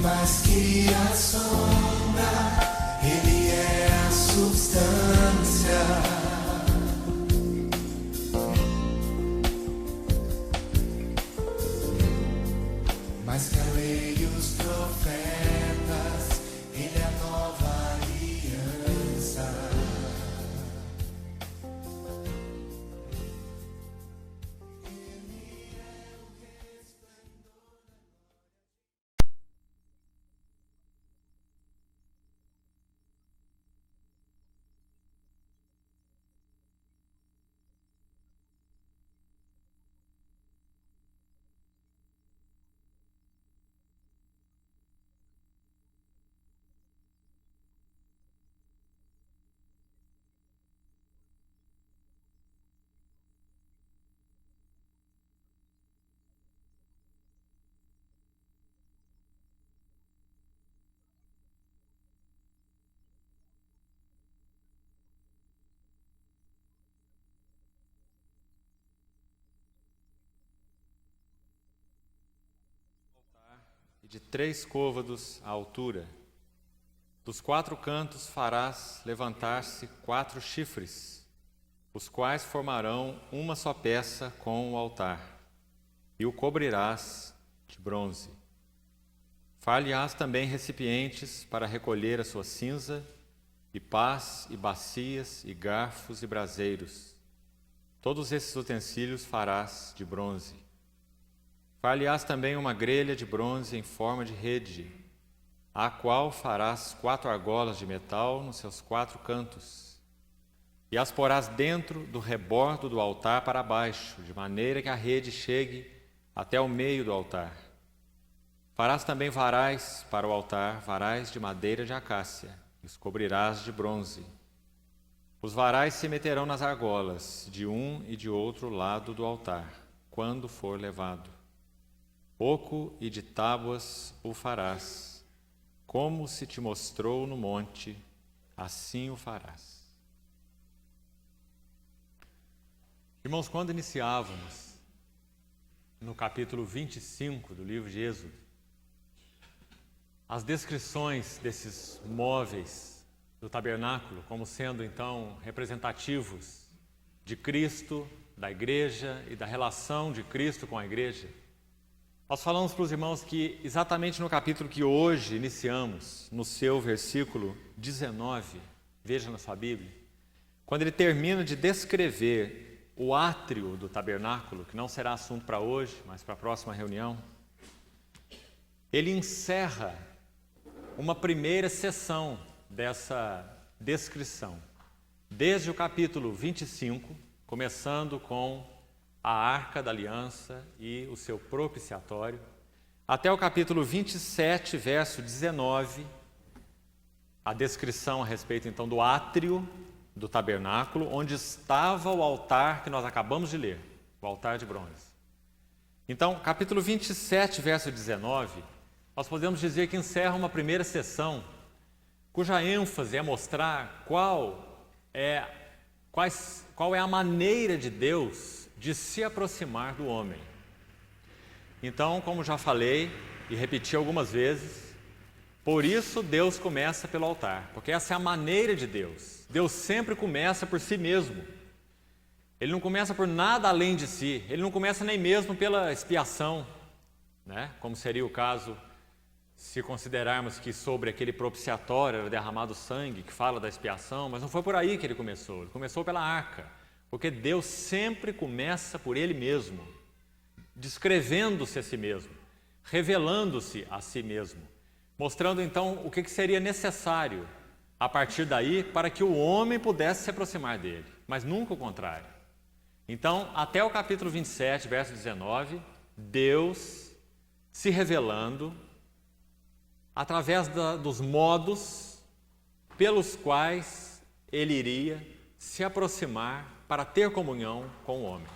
mais que a sombra, Ele é a substância. Mais que a lei e os profetas, Ele é a nova aliança. De 3 côvados à altura. Dos 4 cantos farás levantar-se 4 chifres, os quais formarão uma só peça com o altar, e o cobrirás de bronze. Far-lhe-ás também recipientes para recolher a sua cinza, e pás, e bacias, e garfos, e braseiros. Todos esses utensílios farás de bronze. Far-lhe-ás também uma grelha de bronze em forma de rede, a qual farás 4 argolas de metal nos seus 4 cantos, e as porás dentro do rebordo do altar para baixo, de maneira que a rede chegue até o meio do altar. Farás também varais para o altar, varais de madeira de acácia, e os cobrirás de bronze. Os varais se meterão nas argolas, de um e de outro lado do altar, quando for levado. Oco e de tábuas o farás, como se te mostrou no monte, assim o farás. Irmãos, quando iniciávamos no capítulo 25 do livro de Êxodo, as descrições desses móveis do tabernáculo como sendo então representativos de Cristo, da igreja e da relação de Cristo com a igreja, nós falamos para os irmãos que exatamente no capítulo que hoje iniciamos, no seu versículo 19, veja na sua Bíblia, quando ele termina de descrever o átrio do tabernáculo, que não será assunto para hoje, mas para a próxima reunião, ele encerra uma primeira sessão dessa descrição, desde o capítulo 25, começando com a Arca da Aliança e o seu propiciatório, até o capítulo 27, verso 19, a descrição a respeito então do átrio do tabernáculo, onde estava o altar que nós acabamos de ler, o altar de bronze. Então, capítulo 27, verso 19, nós podemos dizer que encerra uma primeira sessão, cuja ênfase é mostrar qual é a maneira de Deus de se aproximar do homem. Então, como já falei e repeti algumas vezes, por isso Deus começa pelo altar, porque essa é a maneira de Deus. Deus sempre começa por si mesmo. Ele não começa por nada além de si, ele não começa nem mesmo pela expiação, né? Como seria o caso se considerarmos que sobre aquele propiciatório era derramado sangue, que fala da expiação, mas não foi por aí que ele começou pela arca. Porque Deus sempre começa por Ele mesmo, descrevendo-se a si mesmo, revelando-se a si mesmo, mostrando então o que seria necessário a partir daí para que o homem pudesse se aproximar dele, mas nunca o contrário. Então, até o capítulo 27, verso 19, Deus se revelando através dos modos pelos quais Ele iria se aproximar para ter comunhão com o homem.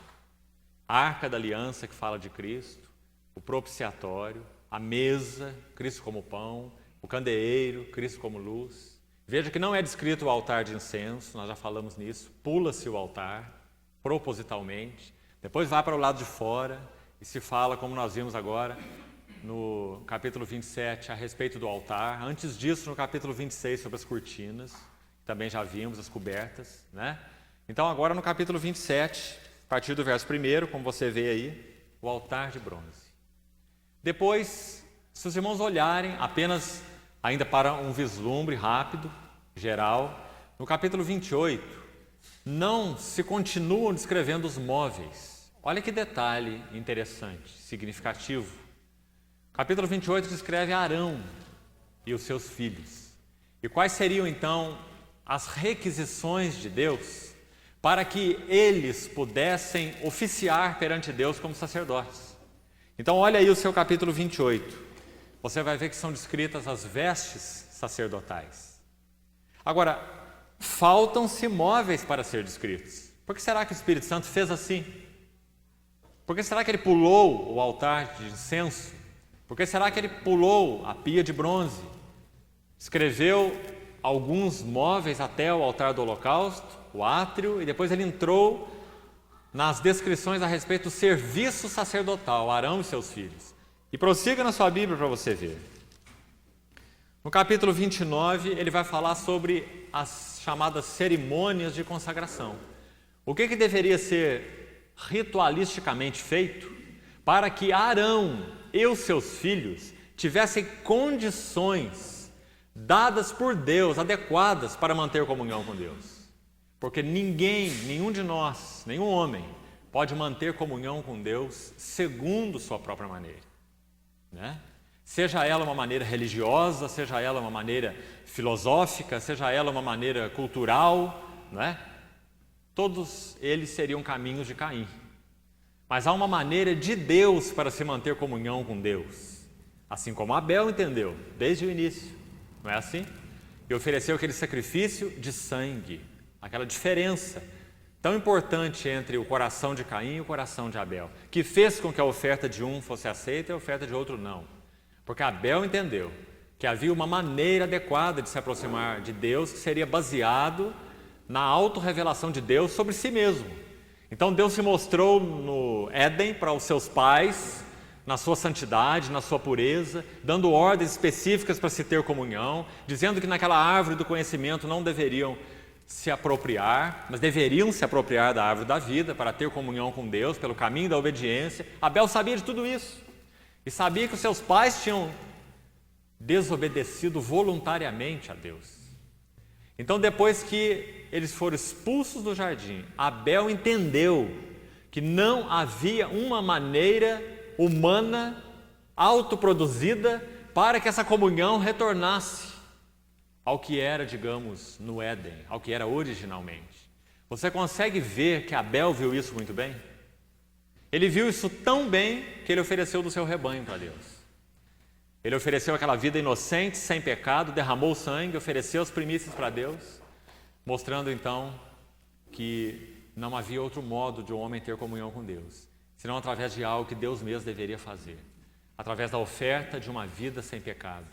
A Arca da Aliança, que fala de Cristo, o propiciatório, a mesa, Cristo como pão, o candeeiro, Cristo como luz. Veja que não é descrito o altar de incenso, nós já falamos nisso, pula-se o altar, propositalmente, depois vai para o lado de fora e se fala, como nós vimos agora, no capítulo 27 a respeito do altar. Antes disso, no capítulo 26 sobre as cortinas. Também já vimos as cobertas, né? Então agora no capítulo 27, a partir do verso 1, como você vê aí, o altar de bronze. Depois, se os irmãos olharem apenas ainda para um vislumbre rápido, geral, no capítulo 28, não se continuam descrevendo os móveis. Olha que detalhe interessante, significativo. O capítulo 28 descreve Arão e os seus filhos. E quais seriam então as requisições de Deus para que eles pudessem oficiar perante Deus como sacerdotes? Então olha aí o seu capítulo 28. Você vai ver que são descritas as vestes sacerdotais. Agora, faltam-se móveis para ser descritos. Por que será que o Espírito Santo fez assim? Por que será que ele pulou o altar de incenso? Por que será que ele pulou a pia de bronze? Escreveu alguns móveis até o altar do holocausto, o átrio, e depois ele entrou nas descrições a respeito do serviço sacerdotal, Arão e seus filhos. E prossiga na sua Bíblia para você ver. No capítulo 29, ele vai falar sobre as chamadas cerimônias de consagração. O que deveria ser ritualisticamente feito para que Arão e os seus filhos tivessem condições dadas por Deus, adequadas para manter comunhão com Deus. Porque ninguém, nenhum de nós, nenhum homem, pode manter comunhão com Deus segundo sua própria maneira, né? Seja ela uma maneira religiosa, seja ela uma maneira filosófica, seja ela uma maneira cultural, né? Todos eles seriam caminhos de Caim. Mas há uma maneira de Deus para se manter comunhão com Deus. Assim como Abel entendeu, desde o início. Não é assim? E ofereceu aquele sacrifício de sangue. Aquela diferença tão importante entre o coração de Caim e o coração de Abel. Que fez com que a oferta de um fosse aceita e a oferta de outro não. Porque Abel entendeu que havia uma maneira adequada de se aproximar de Deus que seria baseado na autorrevelação de Deus sobre si mesmo. Então Deus se mostrou no Éden para os seus pais, na sua santidade, na sua pureza, dando ordens específicas para se ter comunhão, dizendo que naquela árvore do conhecimento não deveriam se apropriar, mas deveriam se apropriar da árvore da vida para ter comunhão com Deus pelo caminho da obediência. Abel sabia de tudo isso e sabia que os seus pais tinham desobedecido voluntariamente a Deus. Então, depois que eles foram expulsos do jardim, Abel entendeu que não havia uma maneira humana, autoproduzida, para que essa comunhão retornasse ao que era, digamos, no Éden, ao que era originalmente. Você consegue ver que Abel viu isso muito bem? Ele viu isso tão bem que ele ofereceu do seu rebanho para Deus. Ele ofereceu aquela vida inocente, sem pecado, derramou sangue, ofereceu as primícias para Deus, mostrando então que não havia outro modo de um homem ter comunhão com Deus, senão através de algo que Deus mesmo deveria fazer, através da oferta de uma vida sem pecado,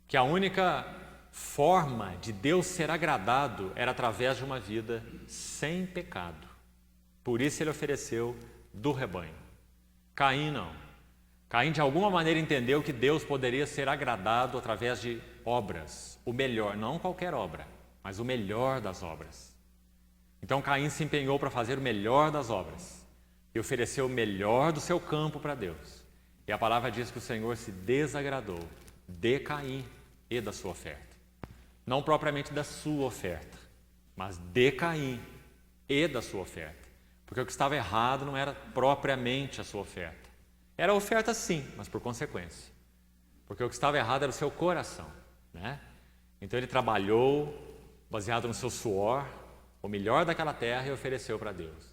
que a única forma de Deus ser agradado era através de uma vida sem pecado. Por isso ele ofereceu do rebanho. Caim não. Caim de alguma maneira entendeu que Deus poderia ser agradado através de obras, o melhor, não qualquer obra, mas o melhor das obras. Então Caim se empenhou para fazer o melhor das obras e ofereceu o melhor do seu campo para Deus. E a palavra diz que o Senhor se desagradou de Caim e da sua oferta. Não propriamente da sua oferta, mas de Caim e da sua oferta. Porque o que estava errado não era propriamente a sua oferta. Era a oferta sim, mas por consequência. Porque o que estava errado era o seu coração, né? Então ele trabalhou, baseado no seu suor, o melhor daquela terra e ofereceu para Deus.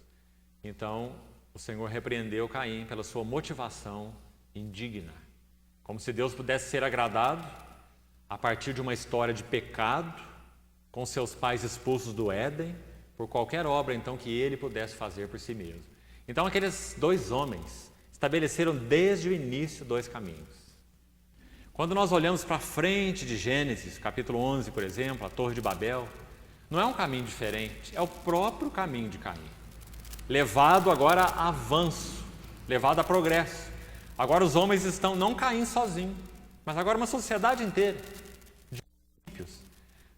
Então o Senhor repreendeu Caim pela sua motivação indigna. Como se Deus pudesse ser agradado a partir de uma história de pecado, com seus pais expulsos do Éden, por qualquer obra então que ele pudesse fazer por si mesmo. Então aqueles dois homens estabeleceram desde o início dois caminhos. Quando nós olhamos para frente de Gênesis, capítulo 11, por exemplo, a Torre de Babel, não é um caminho diferente, é o próprio caminho de Caim, levado agora a avanço, levado a progresso. Agora os homens estão, não Caim sozinho, mas agora uma sociedade inteira de ímpios,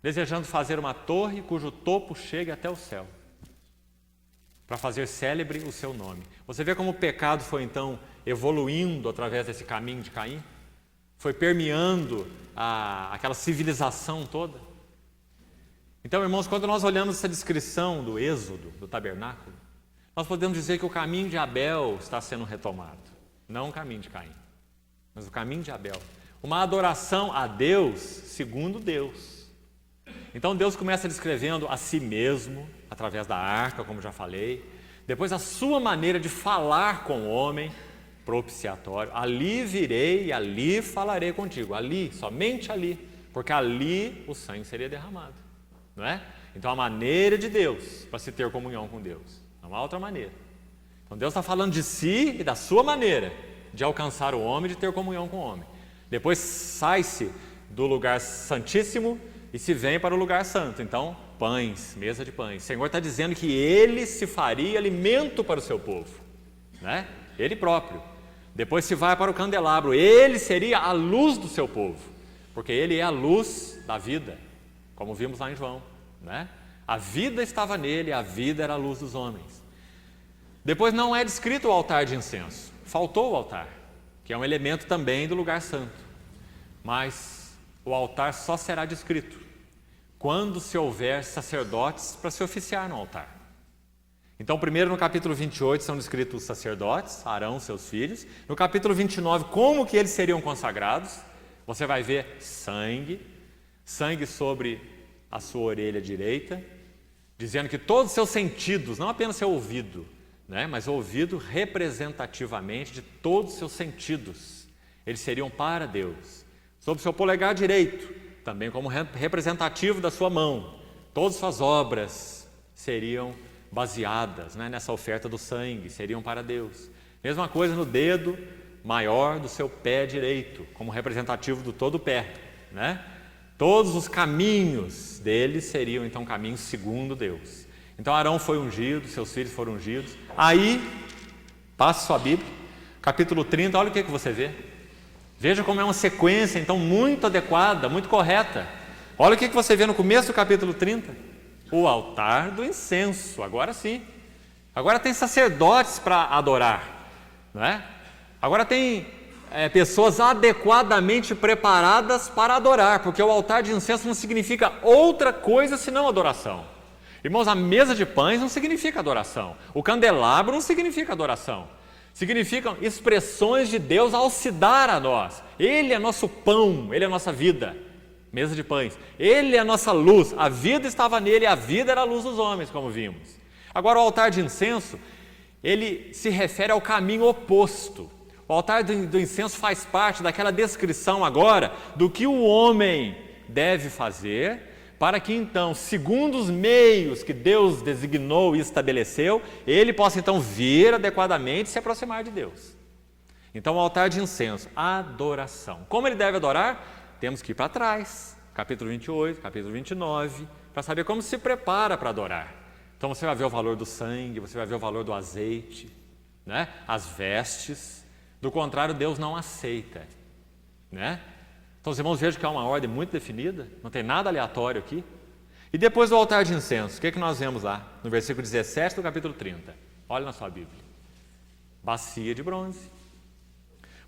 desejando fazer uma torre cujo topo chegue até o céu, para fazer célebre o seu nome. Você vê como o pecado foi então evoluindo através desse caminho de Caim? Foi permeando aquela civilização toda? Então, irmãos, quando nós olhamos essa descrição do êxodo, do tabernáculo, nós podemos dizer que o caminho de Abel está sendo retomado. Não o caminho de Caim, mas o caminho de Abel. Uma adoração a Deus segundo Deus. Então Deus começa descrevendo a si mesmo, através da arca, como já falei. Depois a sua maneira de falar com o homem, propiciatório. Ali virei e ali falarei contigo. Ali, somente ali, porque ali o sangue seria derramado. Não é? Então a maneira de Deus para se ter comunhão com Deus. Não há outra maneira. Então Deus está falando de si e da sua maneira de alcançar o homem, de ter comunhão com o homem. Depois sai-se do lugar santíssimo e se vem para o lugar santo. Então, pães, mesa de pães. O Senhor está dizendo que Ele se faria alimento para o seu povo, né? Ele próprio. Depois se vai para o candelabro. Ele seria a luz do seu povo, porque Ele é a luz da vida, como vimos lá em João, né? A vida estava nele, a vida era a luz dos homens. Depois não é descrito o altar de incenso. Faltou o altar, que é um elemento também do lugar santo. Mas o altar só será descrito quando se houver sacerdotes para se oficiar no altar. Então, primeiro no capítulo 28 são descritos os sacerdotes, Arão, seus filhos. No capítulo 29, como que eles seriam consagrados? Você vai ver sangue sobre a sua orelha direita, dizendo que todos os seus sentidos, não apenas seu ouvido, né, mas o ouvido representativamente de todos os seus sentidos, eles seriam para Deus. Sobre o seu polegar direito, também como representativo da sua mão, todas as suas obras seriam baseadas, né, nessa oferta do sangue, seriam para Deus. Mesma coisa no dedo maior do seu pé direito, como representativo do todo o pé, né? Todos os caminhos deles seriam então caminhos segundo Deus. Então Arão foi ungido, seus filhos foram ungidos. Aí, passe sua Bíblia, capítulo 30, olha o que você vê. Veja como é uma sequência então muito adequada, muito correta. Olha o que você vê no começo do capítulo 30. O altar do incenso, agora sim. Agora tem sacerdotes para adorar, não é? Agora tem pessoas adequadamente preparadas para adorar, porque o altar de incenso não significa outra coisa senão adoração. Irmãos, a mesa de pães não significa adoração. O candelabro não significa adoração. Significam expressões de Deus ao se dar a nós. Ele é nosso pão, Ele é nossa vida. Mesa de pães. Ele é a nossa luz. A vida estava nele, a vida era a luz dos homens, como vimos. Agora o altar de incenso, ele se refere ao caminho oposto. O altar do incenso faz parte daquela descrição agora do que o homem deve fazer para que então, segundo os meios que Deus designou e estabeleceu, ele possa então vir adequadamente se aproximar de Deus. Então o altar de incenso, adoração. Como ele deve adorar? Temos que ir para trás, capítulo 28, capítulo 29, para saber como se prepara para adorar. Então você vai ver o valor do sangue, você vai ver o valor do azeite, né? As vestes. Do contrário, Deus não aceita, né? Então os irmãos vejam que há uma ordem muito definida, não tem nada aleatório aqui. E depois do altar de incenso, o que nós vemos lá? No versículo 17 do capítulo 30. Olha na sua Bíblia. Bacia de bronze.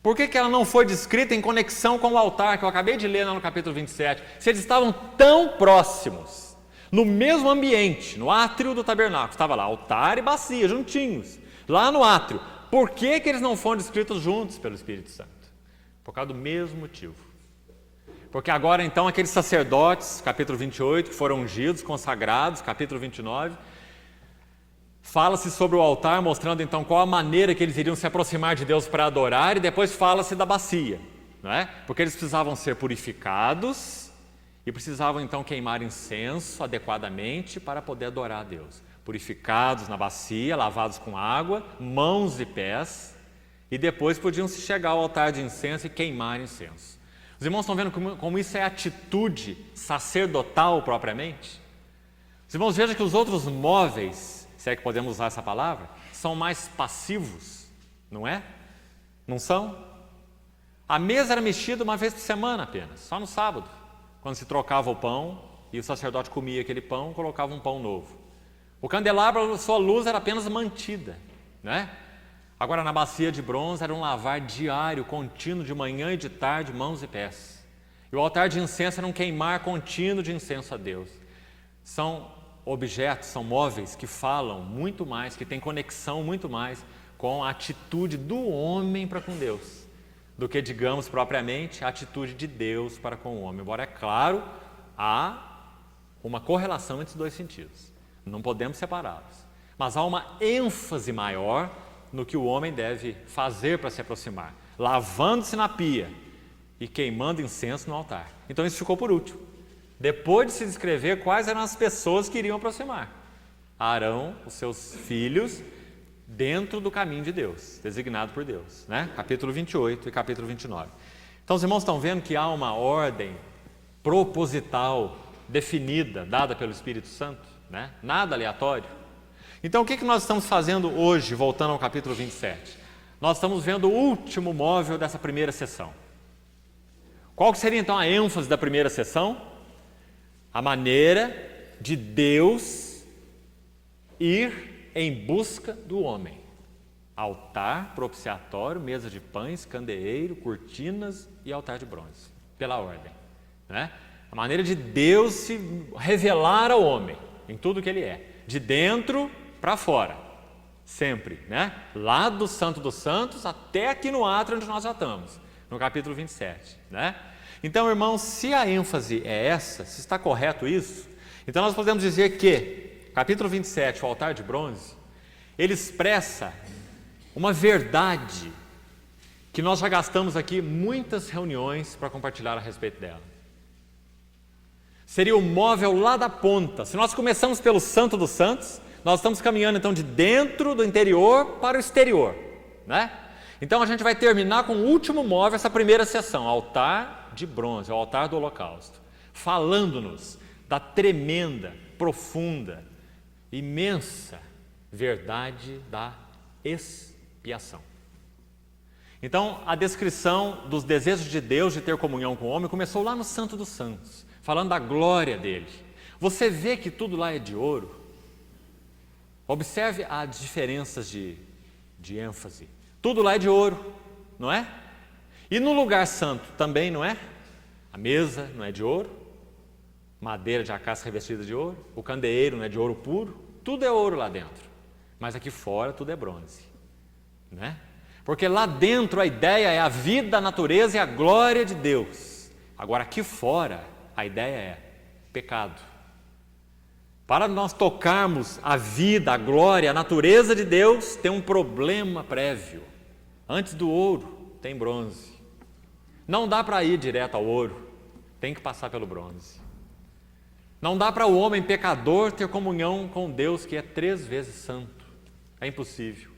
Por que ela não foi descrita em conexão com o altar, que eu acabei de ler lá no capítulo 27? Se eles estavam tão próximos, no mesmo ambiente, no átrio do tabernáculo, estava lá altar e bacia, juntinhos, lá no átrio. Por que eles não foram descritos juntos pelo Espírito Santo? Por causa do mesmo motivo. Porque agora então aqueles sacerdotes, capítulo 28, que foram ungidos, consagrados, capítulo 29, fala-se sobre o altar, mostrando então qual a maneira que eles iriam se aproximar de Deus para adorar, e depois fala-se da bacia, não é? Porque eles precisavam ser purificados e precisavam então queimar incenso adequadamente para poder adorar a Deus. Purificados na bacia, lavados com água, mãos e pés, e depois podiam se chegar ao altar de incenso e queimar incenso. Os irmãos estão vendo como isso é atitude sacerdotal propriamente? Os irmãos vejam que os outros móveis, se é que podemos usar essa palavra, são mais passivos, não é? Não são? A mesa era mexida uma vez por semana apenas, só no sábado, quando se trocava o pão e o sacerdote comia aquele pão, colocava um pão novo. O candelabro, a sua luz era apenas mantida, né? Agora, na bacia de bronze era um lavar diário, contínuo, de manhã e de tarde, mãos e pés. E o altar de incenso era um queimar contínuo de incenso a Deus. São objetos, são móveis que falam muito mais, que têm conexão muito mais com a atitude do homem para com Deus, do que, digamos, propriamente a atitude de Deus para com o homem. Embora, é claro, há uma correlação entre os dois sentidos. Não podemos separá-los. Mas há uma ênfase maior no que o homem deve fazer para se aproximar, lavando-se na pia e queimando incenso no altar. Então isso ficou por último. Depois de se descrever quais eram as pessoas que iriam aproximar. Arão, os seus filhos, dentro do caminho de Deus, designado por Deus, né? Capítulo 28 e capítulo 29. Então os irmãos estão vendo que há uma ordem proposital, definida, dada pelo Espírito Santo, né? Nada aleatório. Então o que nós estamos fazendo hoje, voltando ao capítulo 27? Nós estamos vendo o último móvel dessa primeira sessão. Qual que seria então a ênfase da primeira sessão? A maneira de Deus ir em busca do homem. Altar, propiciatório, mesa de pães, candeeiro, cortinas e altar de bronze, pela ordem, né? A maneira de Deus se revelar ao homem em tudo que ele é, de dentro para fora, sempre, né? Lá do Santo dos Santos até aqui no átrio onde nós já estamos, no capítulo 27, né? Então, irmãos, se a ênfase é essa, se está correto isso, então nós podemos dizer que capítulo 27, o altar de bronze, ele expressa uma verdade que nós já gastamos aqui muitas reuniões para compartilhar a respeito dela. Seria o móvel lá da ponta. Se nós começamos pelo Santo dos Santos, nós estamos caminhando então de dentro do interior para o exterior, né? Então a gente vai terminar com o último móvel, essa primeira sessão, altar de bronze, o altar do holocausto, falando-nos da tremenda, profunda, imensa verdade da expiação. Então, a descrição dos desejos de Deus de ter comunhão com o homem começou lá no Santo dos Santos, falando da glória dele. Você vê que tudo lá é de ouro. Observe as diferenças de ênfase. Tudo lá é de ouro, não é? E no lugar santo também, não é? A mesa não é de ouro, madeira de acácia revestida de ouro, o candeeiro não é de ouro puro, tudo é ouro lá dentro. Mas aqui fora tudo é bronze, né? Porque lá dentro a ideia é a vida, a natureza e a glória de Deus. Agora aqui fora a ideia é pecado. Para nós tocarmos a vida, a glória, a natureza de Deus, tem um problema prévio. Antes do ouro tem bronze. Não dá para ir direto ao ouro, tem que passar pelo bronze. Não dá para o homem pecador ter comunhão com Deus que é 3 vezes santo. É impossível.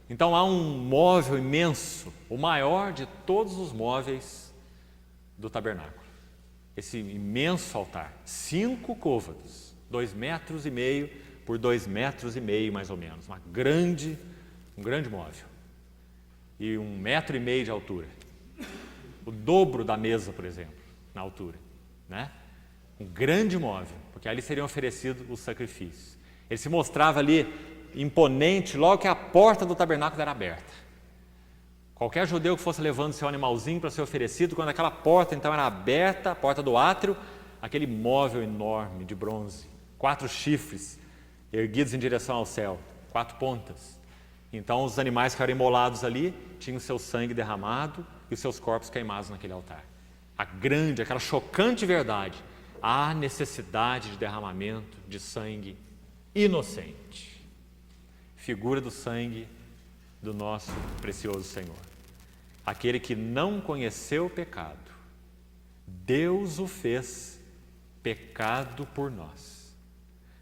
Então há um móvel imenso, o maior de todos os móveis do tabernáculo. Esse imenso altar, 5 côvados, 2,5 metros por 2,5 metros mais ou menos, um grande móvel. E 1,5 metro de altura. O dobro da mesa, por exemplo, na altura, né? Um grande móvel, porque ali seriam oferecidos os sacrifícios. Ele se mostrava ali imponente logo que a porta do tabernáculo era aberta. Qualquer judeu que fosse levando seu animalzinho para ser oferecido, quando aquela porta então era aberta, a porta do átrio, aquele móvel enorme de bronze, 4 chifres erguidos em direção ao céu, 4 pontas. Então os animais que eram imolados ali tinham seu sangue derramado e os seus corpos queimados naquele altar. Aquela chocante verdade, há necessidade de derramamento de sangue inocente. Figura do sangue do nosso precioso Senhor. Aquele que não conheceu o pecado, Deus o fez pecado por nós,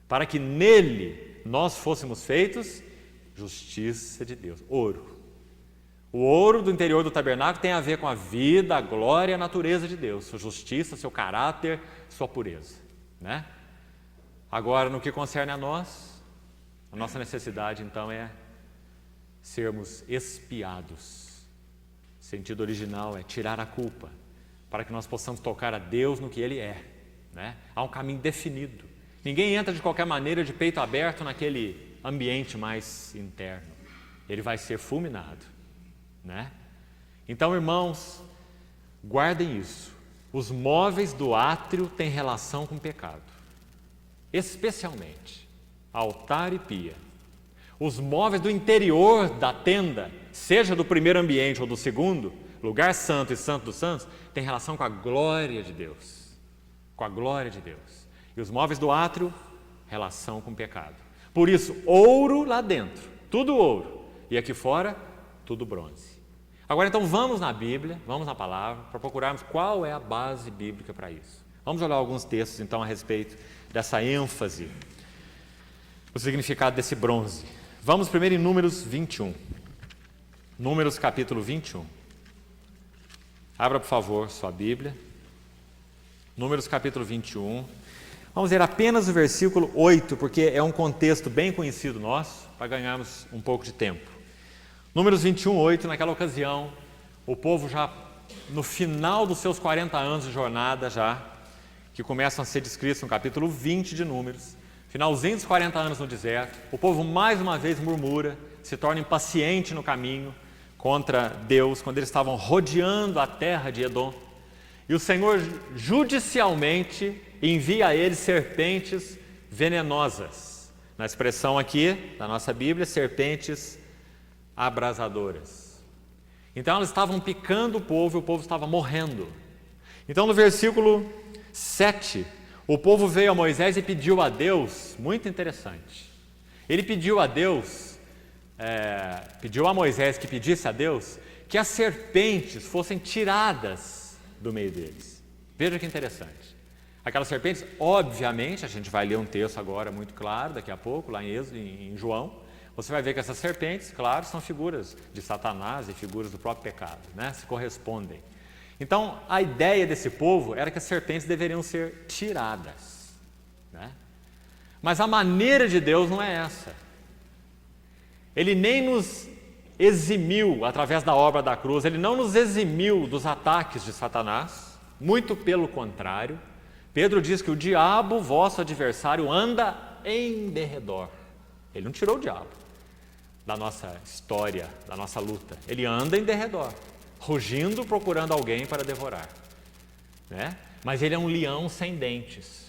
para que nele nós fôssemos feitos justiça de Deus. Ouro. O ouro do interior do tabernáculo tem a ver com a vida, a glória e a natureza de Deus, sua justiça, seu caráter, sua pureza, né? Agora, no que concerne a nós, a nossa necessidade então é sermos expiados sentido original é tirar a culpa, para que nós possamos tocar a Deus no que Ele é, né? Há um caminho definido. Ninguém entra de qualquer maneira de peito aberto naquele ambiente mais interno. Ele vai ser fulminado, né? Então, irmãos, guardem isso. Os móveis do átrio têm relação com o pecado, especialmente altar e pia. Os móveis do interior da tenda, seja do primeiro ambiente ou do segundo, lugar santo e santo dos santos, tem relação com a glória de Deus. Com a glória de Deus. E os móveis do átrio, relação com o pecado. Por isso, ouro lá dentro, tudo ouro. E aqui fora, tudo bronze. Agora então vamos na Bíblia, vamos na palavra, para procurarmos qual é a base bíblica para isso. Vamos olhar alguns textos então a respeito dessa ênfase, o significado desse bronze. Vamos primeiro em Números 21. Números capítulo 21. Abra por favor sua Bíblia. Números capítulo 21. Vamos ler apenas o versículo 8, porque é um contexto bem conhecido nosso, para ganharmos um pouco de tempo. Números 21, 8, naquela ocasião, o povo já no final dos seus 40 anos de jornada já, que começam a ser descritos no capítulo 20 de Números, finalzinho dos 40 anos no deserto, o povo mais uma vez murmura, se torna impaciente no caminho contra Deus, quando eles estavam rodeando a terra de Edom. E o Senhor judicialmente envia a eles serpentes venenosas. Na expressão aqui da nossa Bíblia, serpentes abrasadoras. Então elas estavam picando o povo e o povo estava morrendo. Então no versículo 7, o povo veio a Moisés e pediu a Deus, muito interessante, ele pediu a Deus, pediu a Moisés que pedisse a Deus que as serpentes fossem tiradas do meio deles. Veja que interessante. Aquelas serpentes, obviamente, a gente vai ler um texto agora muito claro, daqui a pouco, lá em João, você vai ver que essas serpentes, claro, são figuras de Satanás e figuras do próprio pecado, né? Se correspondem. Então, a ideia desse povo era que as serpentes deveriam ser tiradas, né? Mas a maneira de Deus não é essa. Ele nem nos eximiu através da obra da cruz, ele não nos eximiu dos ataques de Satanás, muito pelo contrário. Pedro diz que o diabo, vosso adversário, anda em derredor. Ele não tirou o diabo da nossa história, da nossa luta. Ele anda em derredor, rugindo, procurando alguém para devorar, né? Mas ele é um leão sem dentes.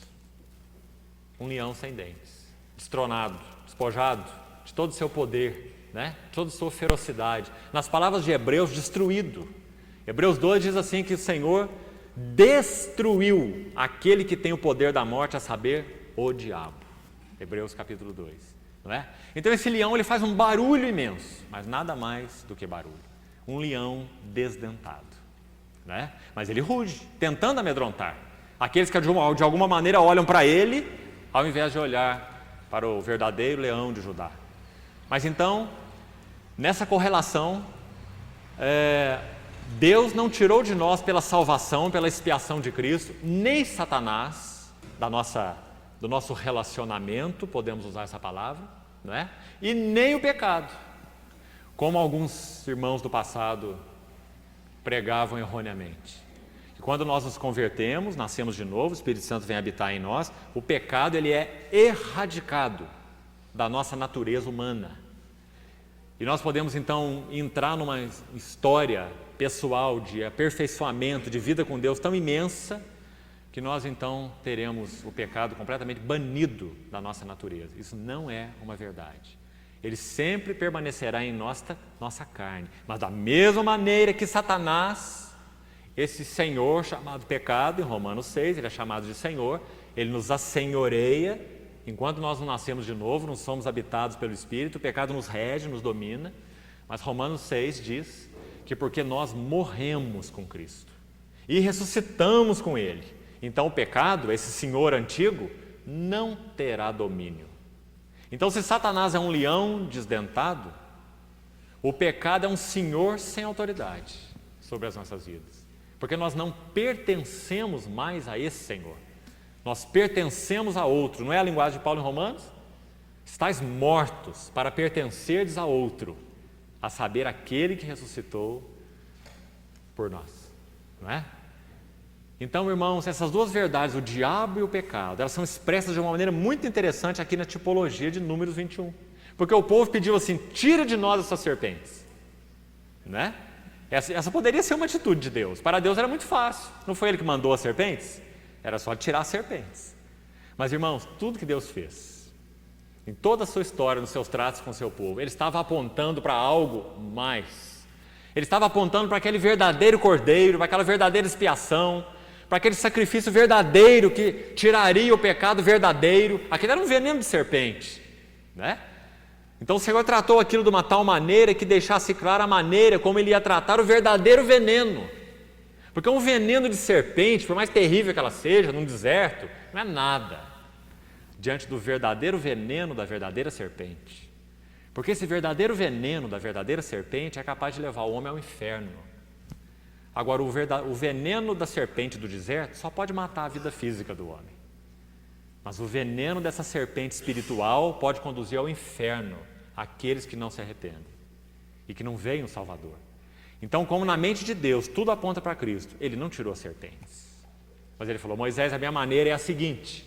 Um leão sem dentes, destronado, despojado de todo o seu poder, né? Toda a sua ferocidade. Nas palavras de Hebreus, destruído. Hebreus 2 diz assim que o Senhor destruiu aquele que tem o poder da morte, a saber, o diabo. Hebreus capítulo 2. Não é? Então esse leão ele faz um barulho imenso, mas nada mais do que barulho. Um leão desdentado, né? Mas ele ruge, tentando amedrontar aqueles que de alguma maneira olham para ele, ao invés de olhar para o verdadeiro leão de Judá. Mas então, nessa correlação, Deus não tirou de nós pela salvação, pela expiação de Cristo, nem Satanás do nosso relacionamento, podemos usar essa palavra, não é? E nem o pecado, como alguns irmãos do passado pregavam erroneamente. Que quando nós nos convertemos, nascemos de novo, o Espírito Santo vem habitar em nós, o pecado ele é erradicado da nossa natureza humana. E nós podemos então entrar numa história pessoal de aperfeiçoamento, de vida com Deus tão imensa, que nós então teremos o pecado completamente banido da nossa natureza. Isso não é uma verdade. Ele sempre permanecerá em nossa carne. Mas da mesma maneira que Satanás, esse senhor chamado pecado, em Romanos 6, ele é chamado de Senhor, ele nos assenhoreia. Enquanto nós não nascemos de novo, não somos habitados pelo Espírito, o pecado nos rege, nos domina. Mas Romanos 6 diz que porque nós morremos com Cristo e ressuscitamos com Ele, então o pecado, esse senhor antigo, não terá domínio. Então se Satanás é um leão desdentado, o pecado é um senhor sem autoridade sobre as nossas vidas. Porque nós não pertencemos mais a esse Senhor. Nós pertencemos a outro. Não é a linguagem de Paulo em Romanos? Estais mortos para pertencerdes a outro, a saber, aquele que ressuscitou por nós, não é? Então, irmãos, essas duas verdades, o diabo e o pecado, elas são expressas de uma maneira muito interessante aqui na tipologia de Números 21. Porque o povo pediu assim, tira de nós essas serpentes, né? Essa poderia ser uma atitude de Deus. Para Deus era muito fácil. Não foi Ele que mandou as serpentes? Era só tirar as serpentes. Mas, irmãos, tudo que Deus fez, em toda a sua história, nos seus tratos com o seu povo, Ele estava apontando para algo mais. Ele estava apontando para aquele verdadeiro cordeiro, para aquela verdadeira expiação, para aquele sacrifício verdadeiro que tiraria o pecado verdadeiro. Aquele era um veneno de serpente, né? Então o Senhor tratou aquilo de uma tal maneira que deixasse clara a maneira como Ele ia tratar o verdadeiro veneno. Porque um veneno de serpente, por mais terrível que ela seja, num deserto, não é nada diante do verdadeiro veneno da verdadeira serpente. Porque esse verdadeiro veneno da verdadeira serpente é capaz de levar o homem ao inferno. Agora, o veneno da serpente do deserto só pode matar a vida física do homem. Mas o veneno dessa serpente espiritual pode conduzir ao inferno aqueles que não se arrependem e que não veem o Salvador. Então, como na mente de Deus tudo aponta para Cristo, Ele não tirou as serpentes. Mas Ele falou, Moisés, a minha maneira é a seguinte,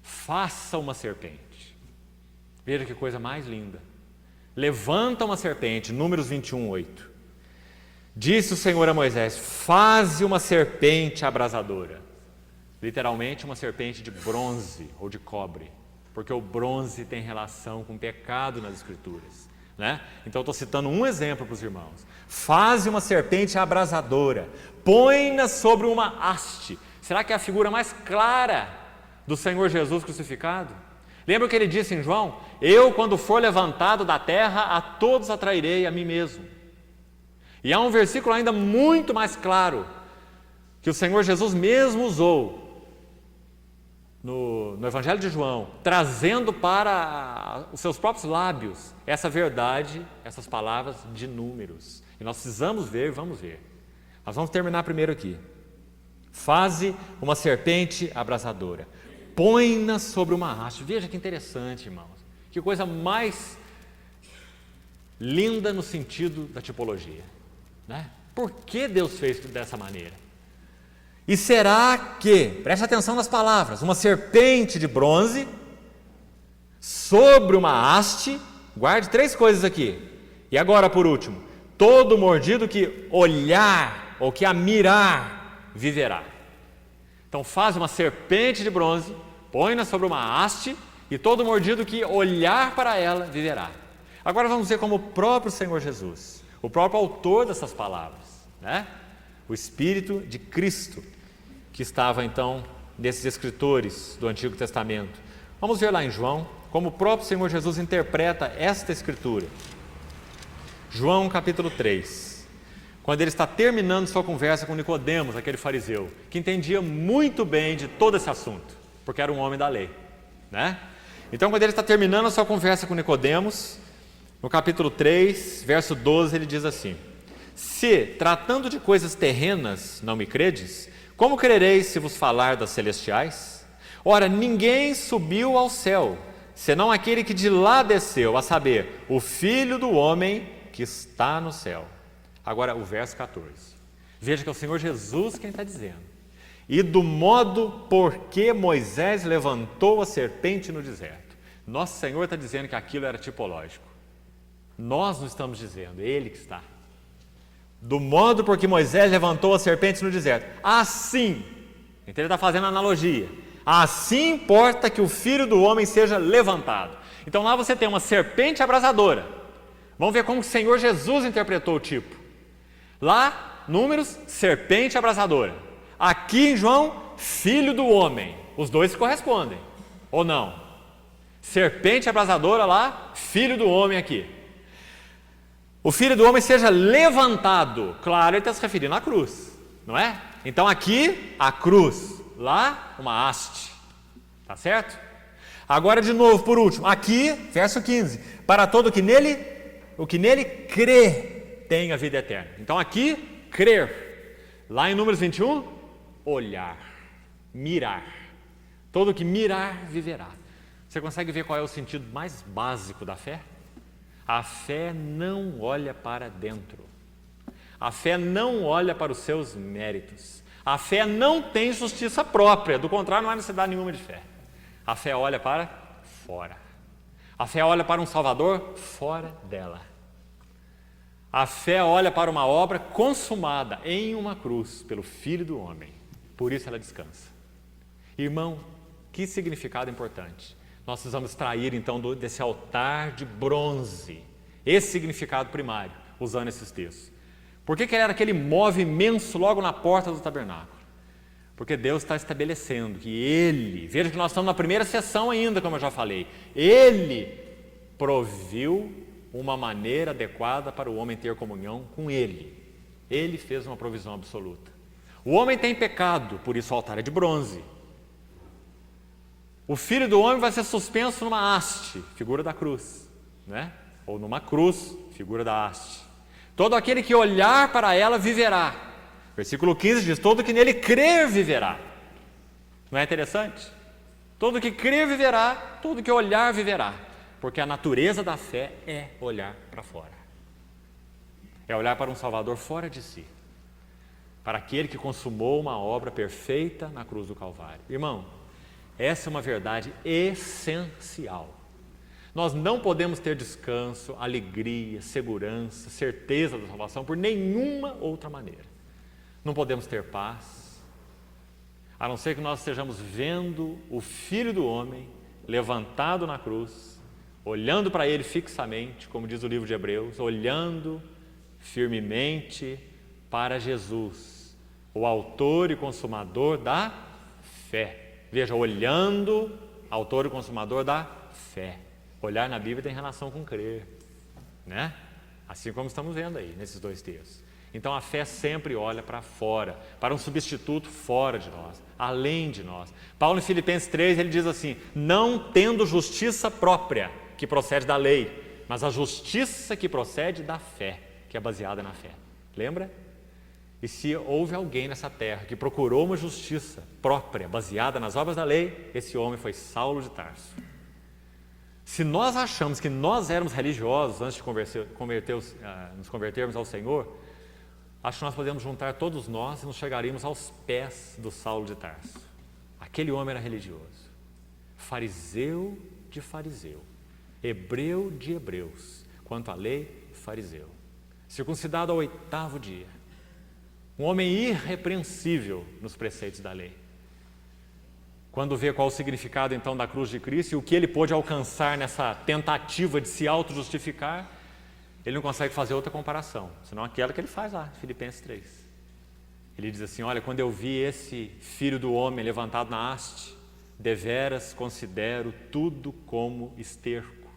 faça uma serpente. Veja que coisa mais linda. Levanta uma serpente, Números 21, 8. Disse o Senhor a Moisés, faze uma serpente abrasadora. Literalmente uma serpente de bronze ou de cobre, porque o bronze tem relação com o pecado nas Escrituras, né? Então eu estou citando um exemplo para os irmãos. Faze uma serpente abrasadora, põe-na sobre uma haste. Será que é a figura mais clara do Senhor Jesus crucificado? Lembra o que Ele disse em João? Eu, quando for levantado da terra, a todos atrairei a mim mesmo. E há um versículo ainda muito mais claro, que o Senhor Jesus mesmo usou no Evangelho de João, trazendo para os seus próprios lábios essa verdade, essas palavras de Números. E nós precisamos ver, vamos ver. Nós vamos terminar primeiro aqui. Faze uma serpente abrasadora, põe-na sobre uma haste. Veja que interessante, irmãos. Que coisa mais linda no sentido da tipologia, né? Por que Deus fez dessa maneira? E será que, preste atenção nas palavras, uma serpente de bronze sobre uma haste, guarde 3 coisas aqui. E agora, por último, todo mordido que olhar ou que a mirar viverá. Então faz uma serpente de bronze, põe-na sobre uma haste e todo mordido que olhar para ela viverá. Agora vamos ver como o próprio Senhor Jesus, o próprio autor dessas palavras, né? O Espírito de Cristo, que estava então nesses escritores do Antigo Testamento. Vamos ver lá em João, como o próprio Senhor Jesus interpreta esta escritura. João capítulo 3, quando ele está terminando sua conversa com Nicodemos, aquele fariseu, que entendia muito bem de todo esse assunto, porque era um homem da lei, né? Então, quando ele está terminando a sua conversa com Nicodemos, no capítulo 3, verso 12, ele diz assim, se, tratando de coisas terrenas, não me credes, como crereis se vos falar das celestiais? Ora, ninguém subiu ao céu, senão aquele que de lá desceu, a saber, o Filho do homem que está no céu. Agora, o verso 14. Veja que é o Senhor Jesus quem está dizendo. E do modo por que Moisés levantou a serpente no deserto. Nosso Senhor está dizendo que aquilo era tipológico. Nós não estamos dizendo, Ele que está. Do modo por que Moisés levantou a serpente no deserto. Assim, então ele está fazendo analogia. Assim importa que o Filho do homem seja levantado. Então lá você tem uma serpente abrasadora. Vamos ver como o Senhor Jesus interpretou o tipo. Lá, Números, serpente abrasadora. Aqui em João, Filho do homem. Os dois se correspondem, ou não? Serpente abrasadora lá, Filho do homem aqui. O Filho do homem seja levantado. Claro, ele está se referindo à cruz, não é? Então aqui, a cruz. Lá, uma haste. Tá certo? Agora de novo, por último. Aqui, verso 15. Para todo o que nele crê, tem a vida eterna. Então aqui, crer. Lá em Números 21, olhar. Mirar. Todo o que mirar, viverá. Você consegue ver qual é o sentido mais básico da fé? A fé não olha para dentro. A fé não olha para os seus méritos. A fé não tem justiça própria, do contrário, não há necessidade nenhuma de fé. A fé olha para fora. A fé olha para um Salvador fora dela. A fé olha para uma obra consumada em uma cruz pelo Filho do Homem. Por isso ela descansa. Irmão, que significado importante. Nós precisamos extrair então desse altar de bronze esse significado primário, usando esses textos. Por que era aquele móvel imenso logo na porta do tabernáculo? Porque Deus está estabelecendo que Ele, veja que nós estamos na primeira sessão ainda, como eu já falei, Ele proviu uma maneira adequada para o homem ter comunhão com Ele. Ele fez uma provisão absoluta. O homem tem pecado, por isso o altar é de bronze. O Filho do Homem vai ser suspenso numa haste, figura da cruz, né? Ou numa cruz, figura da haste. Todo aquele que olhar para ela viverá. Versículo 15 diz, todo que nele crer viverá. Não é interessante? Todo que crer viverá, todo que olhar viverá. Porque a natureza da fé é olhar para fora. É olhar para um Salvador fora de si. Para aquele que consumou uma obra perfeita na cruz do Calvário. Irmão, essa é uma verdade essencial. Nós não podemos ter descanso, alegria, segurança, certeza da salvação por nenhuma outra maneira. Não podemos ter paz, a não ser que nós estejamos vendo o Filho do Homem levantado na cruz, olhando para Ele fixamente, como diz o livro de Hebreus, olhando firmemente para Jesus, o autor e consumador da fé. Veja, olhando, autor e consumador da fé. Olhar na Bíblia tem relação com crer, né? Assim como estamos vendo aí, nesses dois textos. Então a fé sempre olha para fora, para um substituto fora de nós, além de nós. Paulo em Filipenses 3, ele diz assim, não tendo justiça própria, que procede da lei, mas a justiça que procede da fé, que é baseada na fé. Lembra? E se houve alguém nessa terra que procurou uma justiça própria, baseada nas obras da lei, esse homem foi Saulo de Tarso. Se nós achamos que nós éramos religiosos antes de nos convertermos ao Senhor, acho que nós podemos juntar todos nós e nos chegaríamos aos pés do Saulo de Tarso. Aquele homem era religioso, fariseu de fariseu, hebreu de hebreus, quanto à lei, fariseu, circuncidado ao 8º dia, um homem irrepreensível nos preceitos da lei. Quando vê qual o significado então da cruz de Cristo e o que ele pôde alcançar nessa tentativa de se auto-justificar, ele não consegue fazer outra comparação, senão aquela que ele faz lá, Filipenses 3. Ele diz assim, olha, quando eu vi esse Filho do Homem levantado na haste, deveras considero tudo como esterco,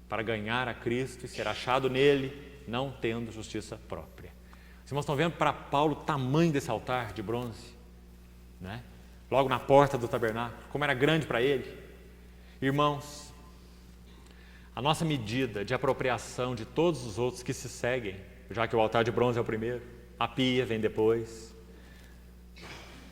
para ganhar a Cristo e ser achado nele, não tendo justiça própria. Os irmãos estão vendo para Paulo o tamanho desse altar de bronze, né? Logo na porta do tabernáculo, como era grande para ele. Irmãos, a nossa medida de apropriação de todos os outros que se seguem, já que o altar de bronze é o primeiro, a pia vem depois,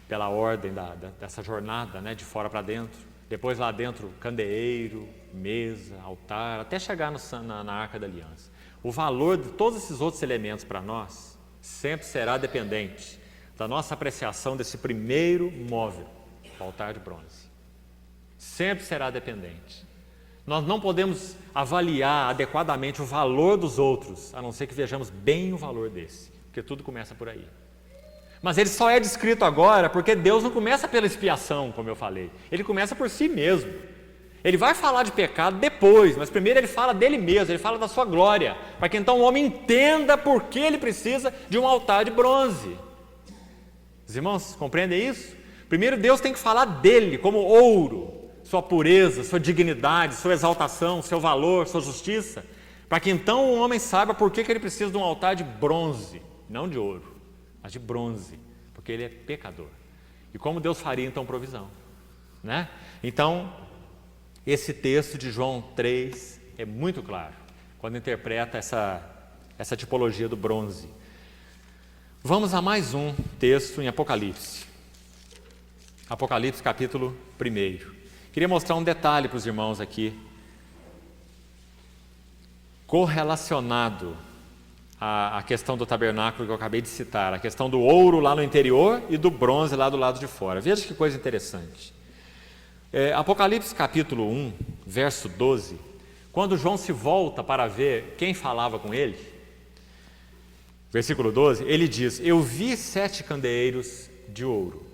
pela ordem dessa jornada, né, de fora para dentro, depois lá dentro candeeiro, mesa, altar, até chegar na Arca da Aliança. O valor de todos esses outros elementos para nós sempre será dependente da nossa apreciação desse primeiro móvel, o altar de bronze. Sempre será dependente. Nós não podemos avaliar adequadamente o valor dos outros, a não ser que vejamos bem o valor desse, porque tudo começa por aí. Mas ele só é descrito agora porque Deus não começa pela expiação, como eu falei. Ele começa por si mesmo. Ele vai falar de pecado depois, mas primeiro ele fala dele mesmo, ele fala da sua glória, para que então o homem entenda por que ele precisa de um altar de bronze. Os irmãos compreendem isso? Primeiro Deus tem que falar dele como ouro, sua pureza, sua dignidade, sua exaltação, seu valor, sua justiça, para que então o homem saiba por que ele precisa de um altar de bronze, não de ouro, mas de bronze, porque ele é pecador. E como Deus faria então provisão, né? Então, esse texto de João 3 é muito claro, quando interpreta essa tipologia do bronze. Vamos a mais um texto em Apocalipse. Apocalipse capítulo 1. Queria mostrar um detalhe para os irmãos aqui, correlacionado a questão do tabernáculo que eu acabei de citar, a questão do ouro lá no interior e do bronze lá do lado de fora. Veja que coisa interessante. Apocalipse capítulo 1, verso 12, quando João se volta para ver quem falava com ele, versículo 12, ele diz: eu vi 7 candeeiros de ouro,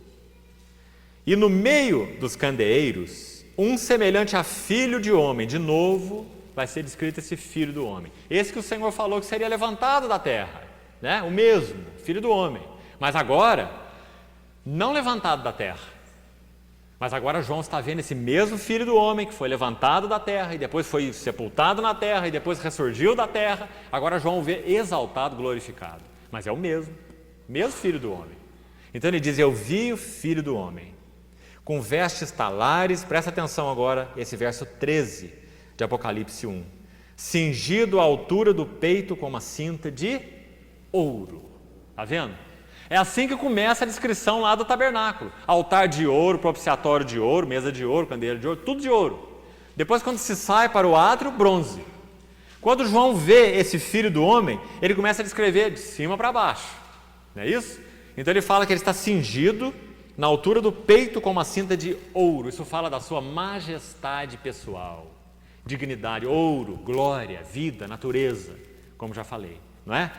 e no meio dos candeeiros, um semelhante a filho de homem. De novo, vai ser descrito esse filho do homem. Esse que o Senhor falou que seria levantado da terra, né? O mesmo, filho do homem. Mas agora, não levantado da terra. Mas agora João está vendo esse mesmo filho do homem que foi levantado da terra e depois foi sepultado na terra e depois ressurgiu da terra. Agora João o vê exaltado, glorificado. Mas é o mesmo filho do homem. Então ele diz: eu vi o filho do homem com vestes talares. Presta atenção agora, esse verso 13 de Apocalipse 1. Cingido à altura do peito com uma cinta de ouro. Está vendo? É assim que começa a descrição lá do tabernáculo. Altar de ouro, propiciatório de ouro, mesa de ouro, candeeiro de ouro, tudo de ouro. Depois, quando se sai para o átrio, bronze. Quando João vê esse filho do homem, ele começa a descrever de cima para baixo. Não é isso? Então ele fala que ele está cingido na altura do peito com uma cinta de ouro. Isso fala da sua majestade pessoal, dignidade, ouro, glória, vida, natureza, como já falei, não é?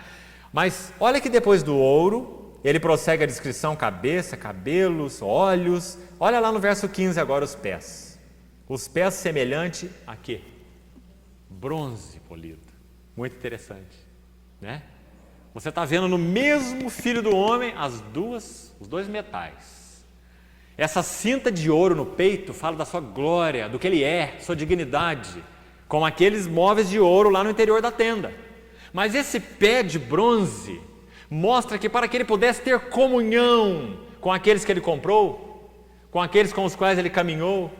Mas olha que depois do ouro, ele prossegue a descrição: cabeça, cabelos, olhos. Olha lá no verso 15 agora os pés. Os pés semelhante a quê? Bronze polido. Muito interessante, né? Você está vendo no mesmo filho do homem os dois metais. Essa cinta de ouro no peito fala da sua glória, do que ele é, sua dignidade, como aqueles móveis de ouro lá no interior da tenda. Mas esse pé de bronze mostra que para que ele pudesse ter comunhão com aqueles que ele comprou, com aqueles com os quais ele caminhou,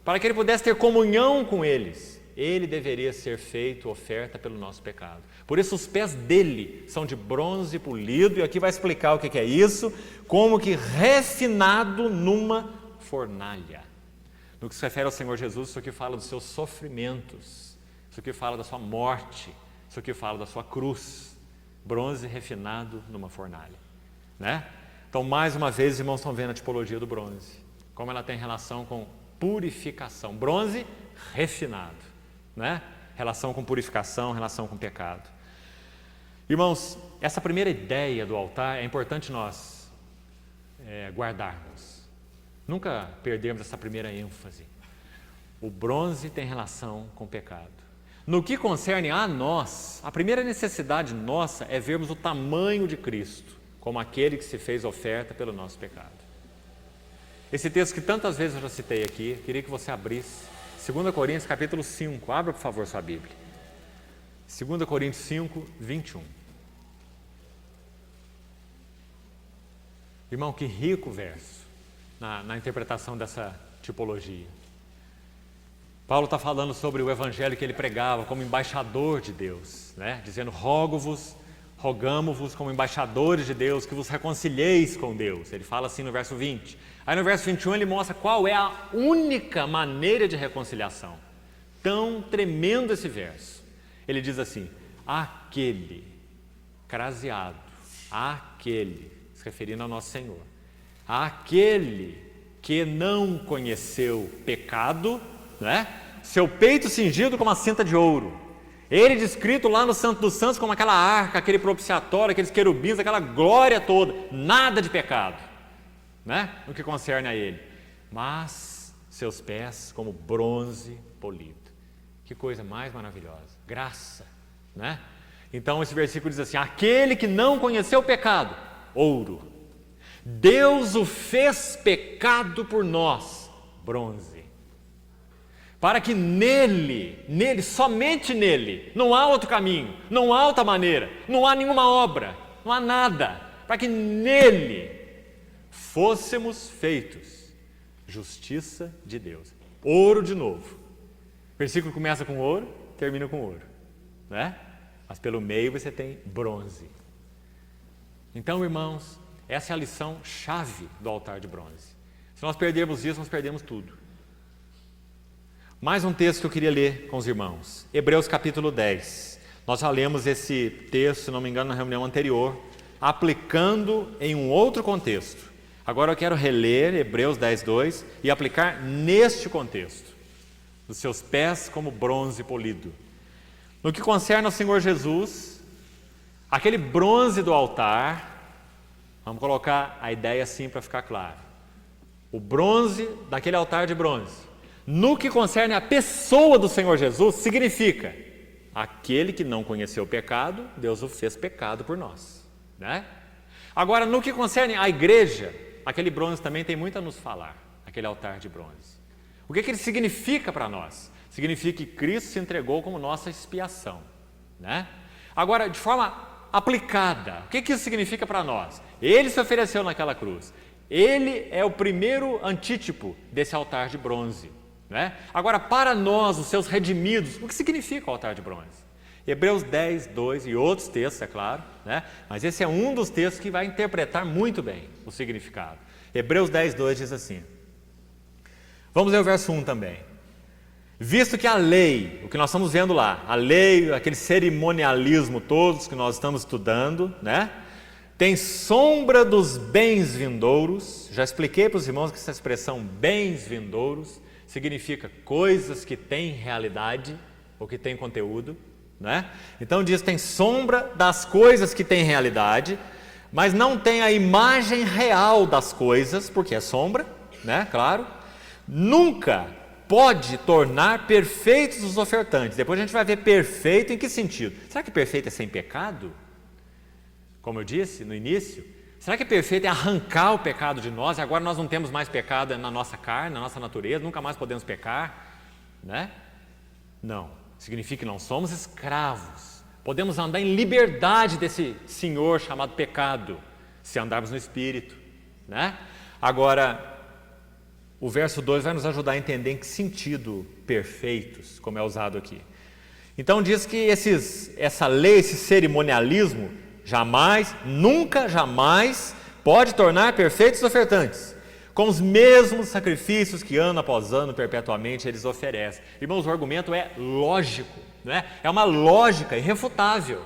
para que ele pudesse ter comunhão com eles, ele deveria ser feito oferta pelo nosso pecado. Por isso os pés dele são de bronze polido, e aqui vai explicar o que é isso, como que refinado numa fornalha. No que se refere ao Senhor Jesus, isso aqui fala dos seus sofrimentos, isso aqui fala da sua morte, isso aqui fala da sua cruz. Bronze refinado numa fornalha, né? Então, mais uma vez, os irmãos estão vendo a tipologia do bronze, como ela tem relação com purificação. Bronze refinado, né? Relação com purificação, relação com pecado. Irmãos, essa primeira ideia do altar é importante nós guardarmos. Nunca perdemos essa primeira ênfase. O bronze tem relação com o pecado. No que concerne a nós, a primeira necessidade nossa é vermos o tamanho de Cristo, como aquele que se fez oferta pelo nosso pecado. Esse texto que tantas vezes eu já citei aqui, queria que você abrisse 2 Coríntios capítulo 5, abra por favor sua Bíblia. 2 Coríntios 5, 21. Irmão, que rico verso na interpretação dessa tipologia. Paulo está falando sobre o evangelho que ele pregava como embaixador de Deus, né? Dizendo: rogamo-vos como embaixadores de Deus, que vos reconcilieis com Deus. Ele fala assim no verso 20. Aí no verso 21 ele mostra qual é a única maneira de reconciliação. Tão tremendo esse verso. Ele diz assim: aquele, craseado, aquele, se referindo ao nosso Senhor, aquele que não conheceu pecado, né? Seu peito cingido com uma cinta de ouro, ele descrito lá no Santo dos Santos como aquela arca, aquele propiciatório, aqueles querubins, aquela glória toda, nada de pecado, né? No que concerne a ele, mas seus pés como bronze polido. Que coisa mais maravilhosa, graça, né? Então esse versículo diz assim: aquele que não conheceu pecado, ouro, Deus o fez pecado por nós, bronze, para que nele, somente nele, não há outro caminho, não há outra maneira, não há nenhuma obra, não há nada, para que nele fôssemos feitos justiça de Deus. Ouro de novo. O versículo começa com ouro, termina com ouro, né? Mas pelo meio você tem bronze. Então, irmãos, essa é a lição chave do altar de bronze. Se nós perdermos isso, nós perdemos tudo. Mais um texto que eu queria ler com os irmãos. Hebreus capítulo 10. Nós já lemos esse texto, se não me engano, na reunião anterior, aplicando em um outro contexto. Agora eu quero reler Hebreus 10:2 e aplicar neste contexto. Dos seus pés como bronze polido. No que concerne ao Senhor Jesus, aquele bronze do altar, vamos colocar a ideia assim para ficar claro. O bronze daquele altar de bronze, no que concerne a pessoa do Senhor Jesus, significa aquele que não conheceu o pecado, Deus o fez pecado por nós, né? Agora, no que concerne a igreja, aquele bronze também tem muito a nos falar, aquele altar de bronze. O que ele significa para nós? Significa que Cristo se entregou como nossa expiação, né? Agora, de forma aplicada, o que isso significa para nós? Ele se ofereceu naquela cruz. Ele é o primeiro antítipo desse altar de bronze, né? Agora, para nós, os seus redimidos, o que significa o altar de bronze? Hebreus 10:2 e outros textos, é claro, né? Mas esse é um dos textos que vai interpretar muito bem o significado. Hebreus 10:2 diz assim, vamos ler o verso 1 também. Visto que a lei, o que nós estamos vendo lá, a lei, aquele cerimonialismo todos que nós estamos estudando, né? Tem sombra dos bens vindouros. Já expliquei para os irmãos que essa expressão bens vindouros significa coisas que têm realidade ou que têm conteúdo, né? Então diz, tem sombra das coisas que têm realidade, mas não tem a imagem real das coisas, porque é sombra, né? Claro. Nunca pode tornar perfeitos os ofertantes. Depois a gente vai ver perfeito em que sentido? Será que perfeito é sem pecado? Como eu disse no início, será que perfeito é arrancar o pecado de nós e agora nós não temos mais pecado na nossa carne, na nossa natureza, nunca mais podemos pecar, né? Não, significa que não somos escravos, podemos andar em liberdade desse senhor chamado pecado, se andarmos no Espírito, né? Agora, o verso 2 vai nos ajudar a entender em que sentido perfeitos, como é usado aqui. Então diz que essa lei, esse cerimonialismo, jamais, nunca, jamais pode tornar perfeitos os ofertantes, com os mesmos sacrifícios que ano após ano, perpetuamente, eles oferecem. Irmãos, o argumento é lógico, não é? É uma lógica irrefutável.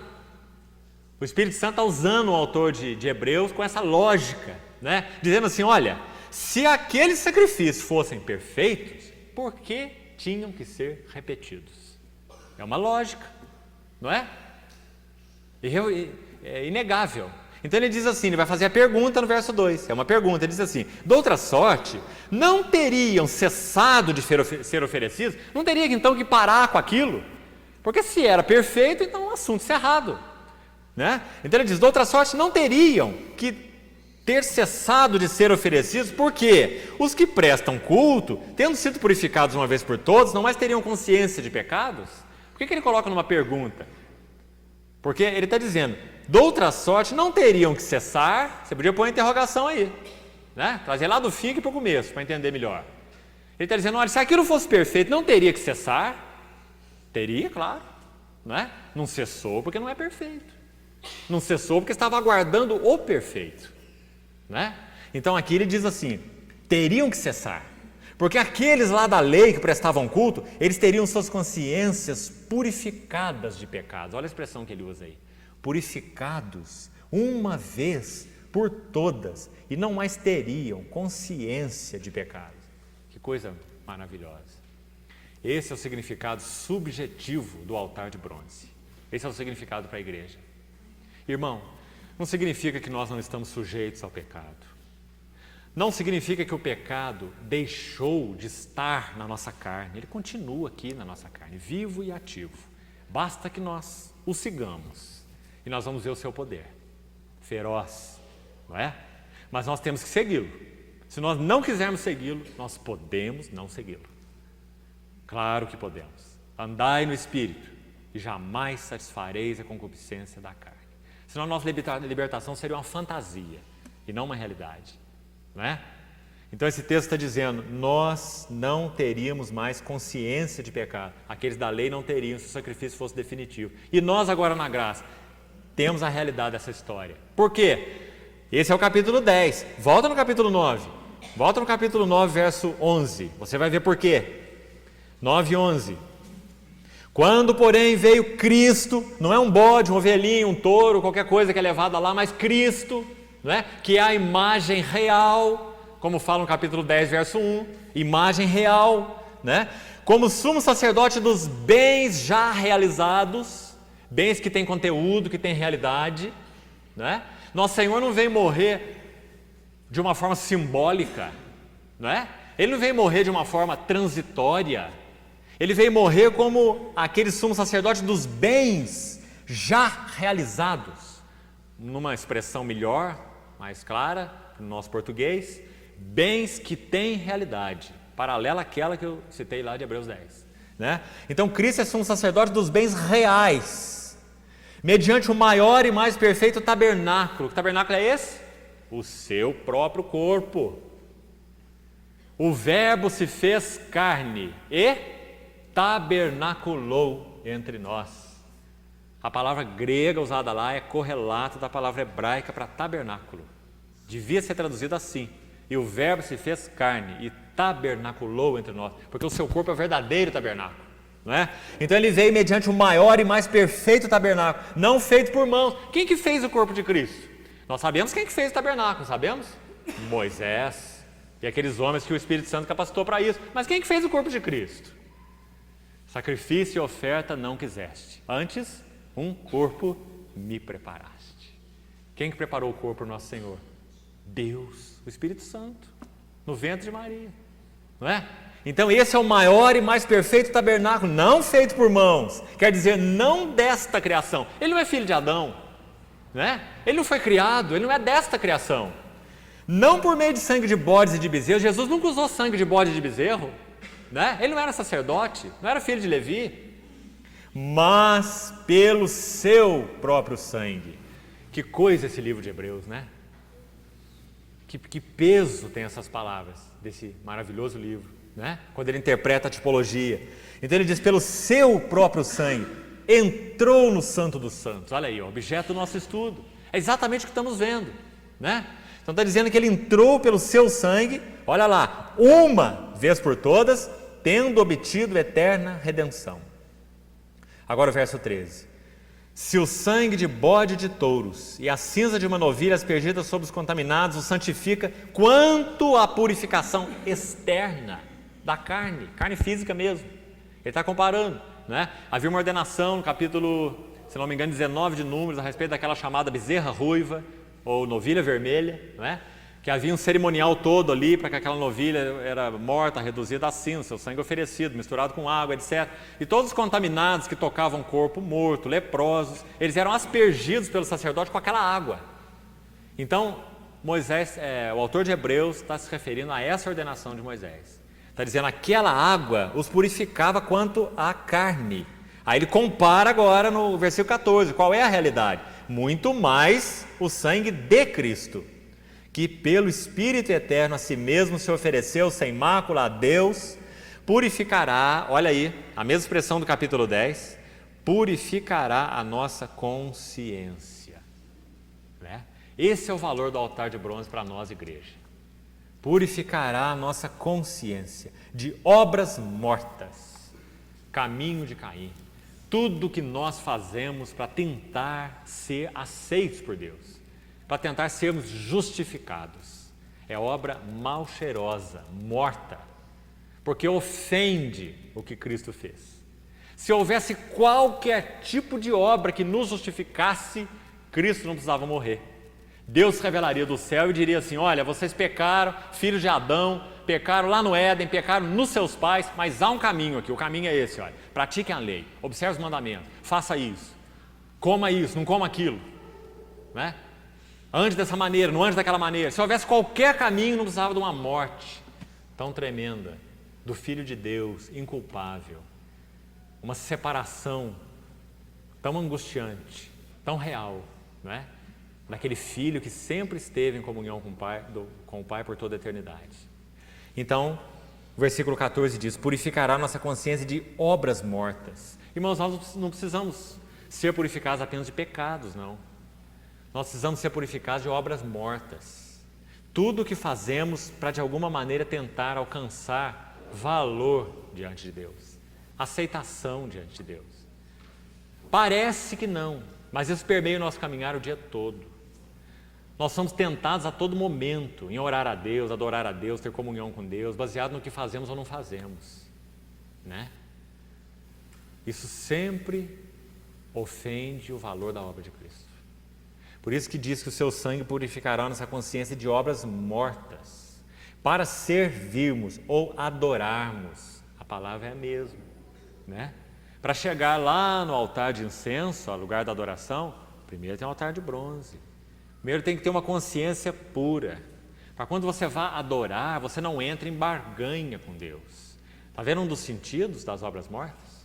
O Espírito Santo está usando o autor de Hebreus com essa lógica, né? Dizendo assim, olha, se aqueles sacrifícios fossem perfeitos, por que tinham que ser repetidos? É uma lógica, não é? É inegável. Então ele diz assim, ele vai fazer a pergunta no verso 2, é uma pergunta, ele diz assim, de outra sorte, não teriam cessado de ser oferecidos? Não teria então que parar com aquilo? Porque se era perfeito, então o assunto encerrado, né? Então ele diz, de outra sorte, não teriam que ter cessado de ser oferecidos, porque os que prestam culto, tendo sido purificados uma vez por todas, não mais teriam consciência de pecados? Por que ele coloca numa pergunta? Porque ele está dizendo, de outra sorte não teriam que cessar, você podia pôr uma interrogação aí, né? Trazer lá do fim aqui para o começo, para entender melhor. Ele está dizendo, olha, se aquilo fosse perfeito, não teria que cessar? Teria, claro, não é? Não cessou porque não é perfeito. Não cessou porque estava aguardando o perfeito, né? Então aqui ele diz assim, teriam que cessar, porque aqueles lá da lei que prestavam culto, eles teriam suas consciências purificadas de pecados. Olha a expressão que ele usa aí, purificados uma vez por todas, e não mais teriam consciência de pecados. Que coisa maravilhosa. Esse é o significado subjetivo do altar de bronze. Esse é o significado para a igreja. Irmão, não significa que nós não estamos sujeitos ao pecado. Não significa que o pecado deixou de estar na nossa carne. Ele continua aqui na nossa carne, vivo e ativo. Basta que nós o sigamos e nós vamos ver o seu poder feroz, não é? Mas nós temos que segui-lo. Se nós não quisermos segui-lo, nós podemos não segui-lo. Claro que podemos. Andai no Espírito e jamais satisfareis a concupiscência da carne. Senão a nossa libertação seria uma fantasia e não uma realidade, não é? Então esse texto está dizendo, nós não teríamos mais consciência de pecado. Aqueles da lei não teriam se o sacrifício fosse definitivo. E nós agora na graça temos a realidade dessa história. Por quê? Esse é o capítulo 10. Volta no capítulo 9. Volta no capítulo 9, verso 11. Você vai ver por quê. 9 e 11. Quando, porém, veio Cristo, não é um bode, um ovelhinho, um touro, qualquer coisa que é levada lá, mas Cristo, não é? Que é a imagem real, como fala no capítulo 10, verso 1, imagem real, né? Como sumo sacerdote dos bens já realizados, bens que têm conteúdo, que têm realidade, né? Nosso Senhor não veio morrer de uma forma simbólica, não é? Ele não veio morrer de uma forma transitória. Ele veio morrer como aquele sumo sacerdote dos bens já realizados. Numa expressão melhor, mais clara, no nosso português, bens que têm realidade, paralela àquela que eu citei lá de Hebreus 10. Né? Então Cristo é sumo sacerdote dos bens reais, mediante o maior e mais perfeito tabernáculo. Que tabernáculo é esse? O seu próprio corpo. O Verbo se fez carne e tabernaculou entre nós. A palavra grega usada lá é correlato da palavra hebraica para tabernáculo. Devia ser traduzido assim. E o Verbo se fez carne e tabernaculou entre nós, porque o seu corpo é o verdadeiro tabernáculo, não é? Então ele veio mediante o maior e mais perfeito tabernáculo, não feito por mãos. Quem que fez o corpo de Cristo? Nós sabemos quem que fez o tabernáculo, sabemos? Moisés e aqueles homens que o Espírito Santo capacitou para isso. Mas quem que fez o corpo de Cristo? Sacrifício e oferta não quiseste, antes um corpo me preparaste. Quem que preparou o corpo do nosso Senhor? Deus, o Espírito Santo, no ventre de Maria, não é? Então esse é o maior e mais perfeito tabernáculo, não feito por mãos, quer dizer, não desta criação. Ele não é filho de Adão, não é? Ele não foi criado, ele não é desta criação. Não por meio de sangue de bodes e de bezerros. Jesus nunca usou sangue de bode e de bezerro, né? Ele não era sacerdote, não era filho de Levi, mas pelo seu próprio sangue. Que coisa esse livro de Hebreus, né? Que peso tem essas palavras desse maravilhoso livro, né? Quando ele interpreta a tipologia. Então ele diz, pelo seu próprio sangue, entrou no Santo dos Santos. Olha aí, o objeto do nosso estudo. É exatamente o que estamos vendo, né? Então está dizendo que ele entrou pelo seu sangue, olha lá, uma vez por todas, tendo obtido eterna redenção. Agora o verso 13. Se o sangue de bode e de touros e a cinza de uma novilha aspergida sobre os contaminados o santifica, quanto à purificação externa da carne, carne física mesmo. Ele está comparando, né? Havia uma ordenação no capítulo, se não me engano, 19 de Números, a respeito daquela chamada bezerra ruiva, ou novilha vermelha, não é? Que havia um cerimonial todo ali para que aquela novilha era morta, reduzida a cinza, seu sangue oferecido, misturado com água, etc. E todos os contaminados que tocavam o corpo morto, leprosos, eles eram aspergidos pelo sacerdote com aquela água. Então, Moisés, o autor de Hebreus está se referindo a essa ordenação de Moisés. Está dizendo, aquela água os purificava quanto à carne. Aí ele compara agora no versículo 14, qual é a realidade? Muito mais o sangue de Cristo, que pelo Espírito eterno a si mesmo se ofereceu sem mácula a Deus, purificará, olha aí, a mesma expressão do capítulo 10, purificará a nossa consciência. Né? Esse é o valor do altar de bronze para nós, igreja. Purificará a nossa consciência de obras mortas, caminho de Caim. Tudo que nós fazemos para tentar ser aceitos por Deus, para tentar sermos justificados, é obra mal cheirosa, morta, porque ofende o que Cristo fez. Se houvesse qualquer tipo de obra que nos justificasse, Cristo não precisava morrer. Deus se revelaria do céu e diria assim, olha, vocês pecaram, filhos de Adão, pecaram lá no Éden, pecaram nos seus pais, mas há um caminho aqui, o caminho é esse, olha, pratiquem a lei, observe os mandamentos, faça isso, coma isso, não coma aquilo, né? Ande dessa maneira, não ande daquela maneira. Se houvesse qualquer caminho, não precisava de uma morte tão tremenda do Filho de Deus, inculpável, uma separação tão angustiante, tão real, não é? Daquele filho que sempre esteve em comunhão com o Pai por toda a eternidade. Então, o versículo 14 diz, purificará nossa consciência de obras mortas. Irmãos, nós não precisamos ser purificados apenas de pecados, não. Nós precisamos ser purificados de obras mortas. Tudo o que fazemos para de alguma maneira tentar alcançar valor diante de Deus. aceitação diante de Deus. Parece que não, mas isso permeia o nosso caminhar o dia todo. Nós somos tentados a todo momento em orar a Deus, adorar a Deus, ter comunhão com Deus, baseado no que fazemos ou não fazemos, né? Isso sempre ofende o valor da obra de Cristo. Por isso que diz que o seu sangue purificará nossa consciência de obras mortas, para servirmos ou adorarmos. A palavra é a mesma, né? Para chegar lá no altar de incenso, ao lugar da adoração, primeiro tem um altar de bronze. Primeiro tem que ter uma consciência pura. Para quando você vá adorar, você não entra em barganha com Deus. Está vendo um dos sentidos das obras mortas?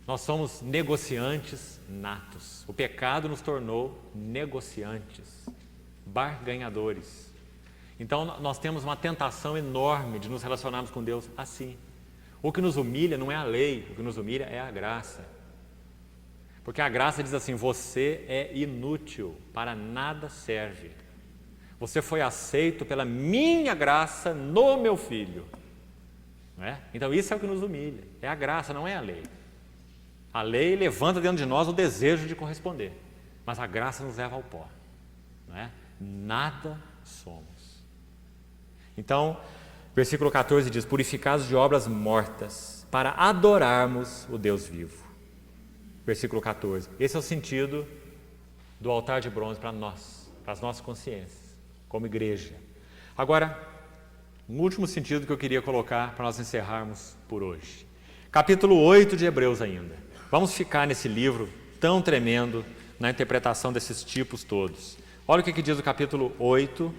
Nós somos negociantes natos. O pecado nos tornou negociantes, barganhadores. Então nós temos uma tentação enorme de nos relacionarmos com Deus assim. O que nos humilha não é a lei, o que nos humilha é a graça. Porque a graça diz assim: você é inútil, para nada serve. Você foi aceito pela minha graça no meu Filho. Não é? Então isso é o que nos humilha, é a graça, não é a lei. A lei levanta dentro de nós o desejo de corresponder, mas a graça nos leva ao pó. Não é? Nada somos. Então, versículo 14 diz: purificados de obras mortas, para adorarmos o Deus vivo. Versículo 14. Esse é o sentido do altar de bronze para nós, para as nossas consciências, como igreja. Agora, um último sentido que eu queria colocar para nós encerrarmos por hoje. Capítulo 8 de Hebreus ainda. Vamos ficar nesse livro tão tremendo, na interpretação desses tipos todos. Olha o que diz o capítulo 8.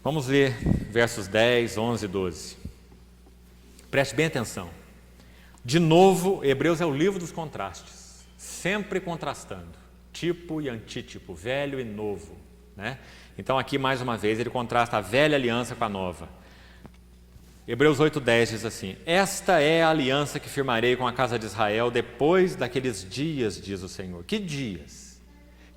Vamos ler versos 10, 11 e 12. Preste bem atenção. De novo, Hebreus é o livro dos contrastes, sempre contrastando, tipo e antítipo, velho e novo, né? Então aqui mais uma vez ele contrasta a velha aliança com a nova. Hebreus 8:10 diz assim: esta é a aliança que firmarei com a casa de Israel depois daqueles dias, diz o Senhor. Que dias?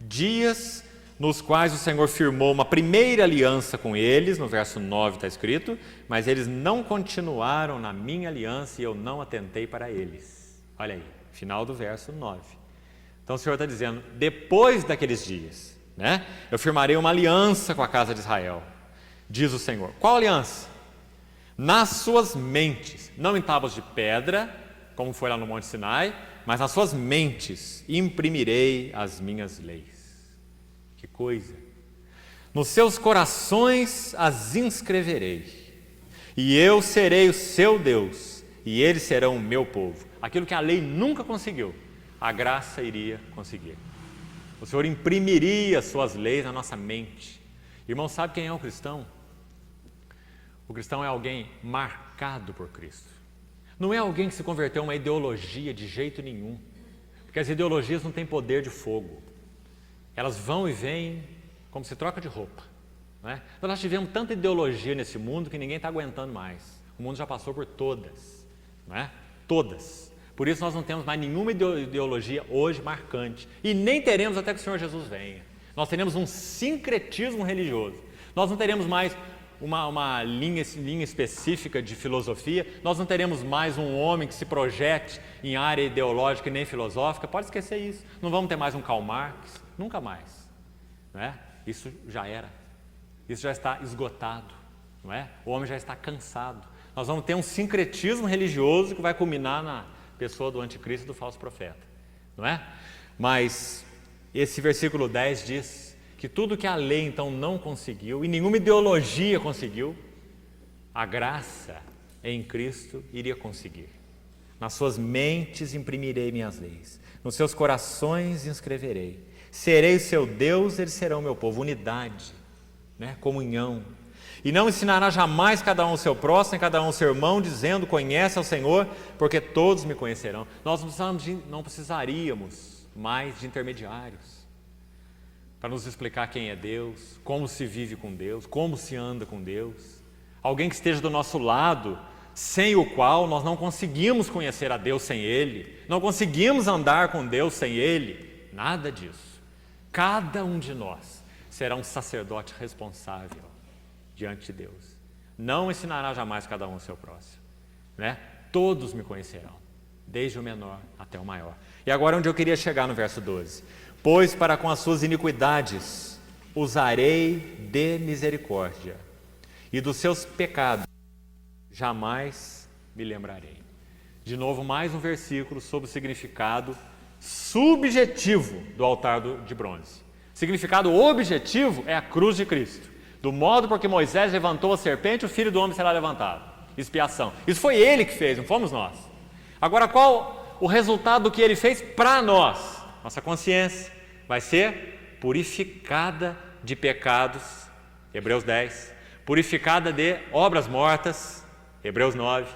Dias nos quais o Senhor firmou uma primeira aliança com eles, no verso 9 está escrito, mas eles não continuaram na minha aliança e eu não atentei para eles. Olha aí, final do verso 9. Então o Senhor está dizendo, depois daqueles dias, né, eu firmarei uma aliança com a casa de Israel, diz o Senhor. Qual aliança? Nas suas mentes, não em tábuas de pedra, como foi lá no Monte Sinai, mas nas suas mentes imprimirei as minhas leis. Que coisa! Nos seus corações as inscreverei, e eu serei o seu Deus, e eles serão o meu povo. Aquilo que a lei nunca conseguiu, a graça iria conseguir. O Senhor imprimiria as suas leis na nossa mente. Irmão, sabe quem é o cristão? O cristão é alguém marcado por Cristo. Não é alguém que se converteu a uma ideologia de jeito nenhum, porque as ideologias não têm poder de fogo. Elas vão e vêm como se troca de roupa, não é? Nós tivemos tanta ideologia nesse mundo que ninguém está aguentando mais. O mundo já passou por todas, não é? Todas. Por isso nós não temos mais nenhuma ideologia hoje marcante. E nem teremos até que o Senhor Jesus venha. Nós teremos um sincretismo religioso. Nós não teremos mais uma linha específica de filosofia. Nós não teremos mais um homem que se projete em área ideológica e nem filosófica. Pode esquecer isso. Não vamos ter mais um Karl Marx. Nunca mais, não é? Isso já era, isso já está esgotado, não é? O homem já está cansado. Nós vamos ter um sincretismo religioso que vai culminar na pessoa do anticristo e do falso profeta, não é? Mas esse versículo 10 diz que tudo que a lei então não conseguiu e nenhuma ideologia conseguiu, a graça em Cristo iria conseguir. Nas suas mentes imprimirei minhas leis, nos seus corações inscreverei. Serei o seu Deus, eles serão o meu povo. Unidade, né? Comunhão. E não ensinará jamais cada um o seu próximo, cada um o seu irmão, dizendo, conhece ao Senhor, porque todos me conhecerão. Nós não precisaríamos mais de intermediários para nos explicar quem é Deus, como se vive com Deus, como se anda com Deus. Alguém que esteja do nosso lado, sem o qual nós não conseguimos conhecer a Deus sem Ele, não conseguimos andar com Deus sem Ele, nada disso. Cada um de nós será um sacerdote responsável diante de Deus. Não ensinará jamais cada um o seu próximo. né? Todos me conhecerão, desde o menor até o maior. E agora onde eu queria chegar no verso 12. Pois para com as suas iniquidades usarei de misericórdia, e dos seus pecados jamais me lembrarei. De novo, mais um versículo sobre o significado subjetivo do altar de bronze. O significado objetivo é a cruz de Cristo. Do modo porque Moisés levantou a serpente, o Filho do Homem será levantado. Expiação. Isso foi ele que fez, não fomos nós. Agora, qual o resultado do que ele fez para nós? Nossa consciência vai ser purificada de pecados, Hebreus 10, purificada de obras mortas, Hebreus 9.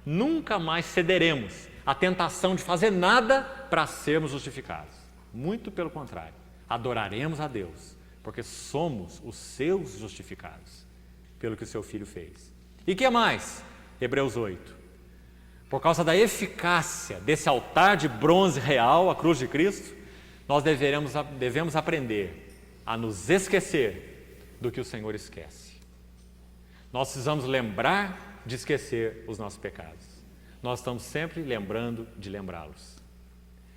Nunca mais cederemos à tentação de fazer nada para sermos justificados. Muito pelo contrário, adoraremos a Deus, porque somos os seus justificados, pelo que o seu Filho fez. E que mais? Hebreus 8. Por causa da eficácia desse altar de bronze real, a cruz de Cristo, nós devemos aprender a nos esquecer do que o Senhor esquece. Nós precisamos lembrar de esquecer os nossos pecados. Nós estamos sempre lembrando de lembrá-los.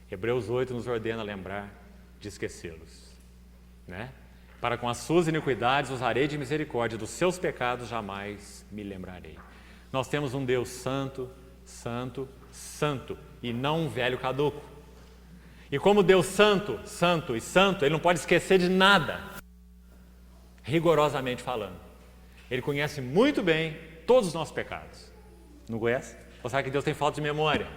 Hebreus 8 nos ordena lembrar de esquecê-los, né? Para com as suas iniquidades usarei de misericórdia, dos seus pecados jamais me lembrarei. Nós temos um Deus santo, santo, santo, e não um velho caduco. E como Deus santo, santo e santo, Ele não pode esquecer de nada, rigorosamente falando. Ele conhece muito bem todos os nossos pecados. Não conhece? Ou sabe que Deus tem falta de memória?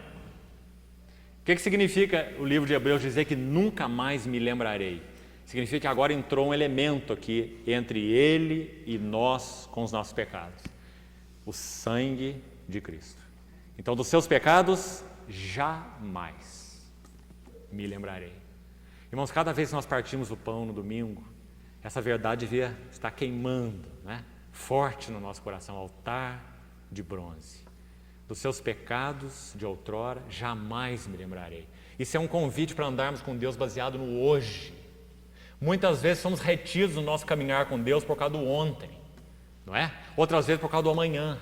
O que significa o livro de Hebreus dizer que nunca mais me lembrarei? Significa que agora entrou um elemento aqui entre Ele e nós com os nossos pecados. O sangue de Cristo. Então, dos seus pecados, jamais me lembrarei. Irmãos, cada vez que nós partimos o pão no domingo, essa verdade devia estar queimando, né? Forte no nosso coração, altar de bronze. Dos seus pecados de outrora, jamais me lembrarei. Isso é um convite para andarmos com Deus baseado no hoje. Muitas vezes somos retidos no nosso caminhar com Deus por causa do ontem, não é? Outras vezes por causa do amanhã.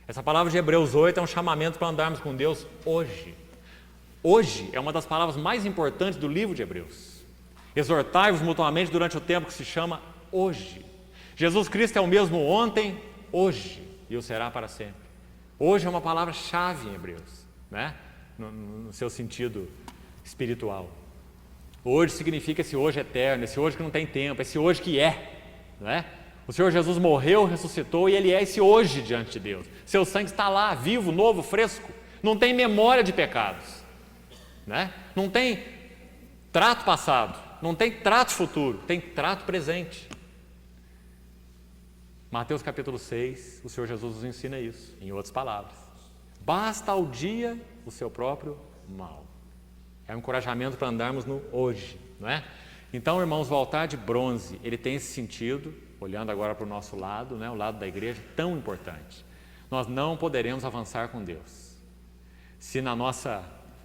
Essa palavra de Hebreus 8 é um chamamento para andarmos com Deus hoje. Hoje é uma das palavras mais importantes do livro de Hebreus. Exortai-vos mutuamente durante o tempo que se chama hoje. Jesus Cristo é o mesmo ontem, hoje, e o será para sempre. Hoje é uma palavra-chave em Hebreus, né? No seu sentido espiritual. Hoje significa esse hoje eterno, esse hoje que não tem tempo, esse hoje que é, não é? O Senhor Jesus morreu, ressuscitou e Ele é esse hoje diante de Deus. Seu sangue está lá, vivo, novo, fresco. Não tem memória de pecados, né? Não tem trato passado, não tem trato futuro, tem trato presente. Mateus capítulo 6, o Senhor Jesus nos ensina isso, em outras palavras. Basta ao dia o seu próprio mal. É um encorajamento para andarmos no hoje, não é? Então, irmãos, o altar de bronze, ele tem esse sentido, olhando agora para o nosso lado, né, o lado da igreja, tão importante. Nós não poderemos avançar com Deus se na nossa,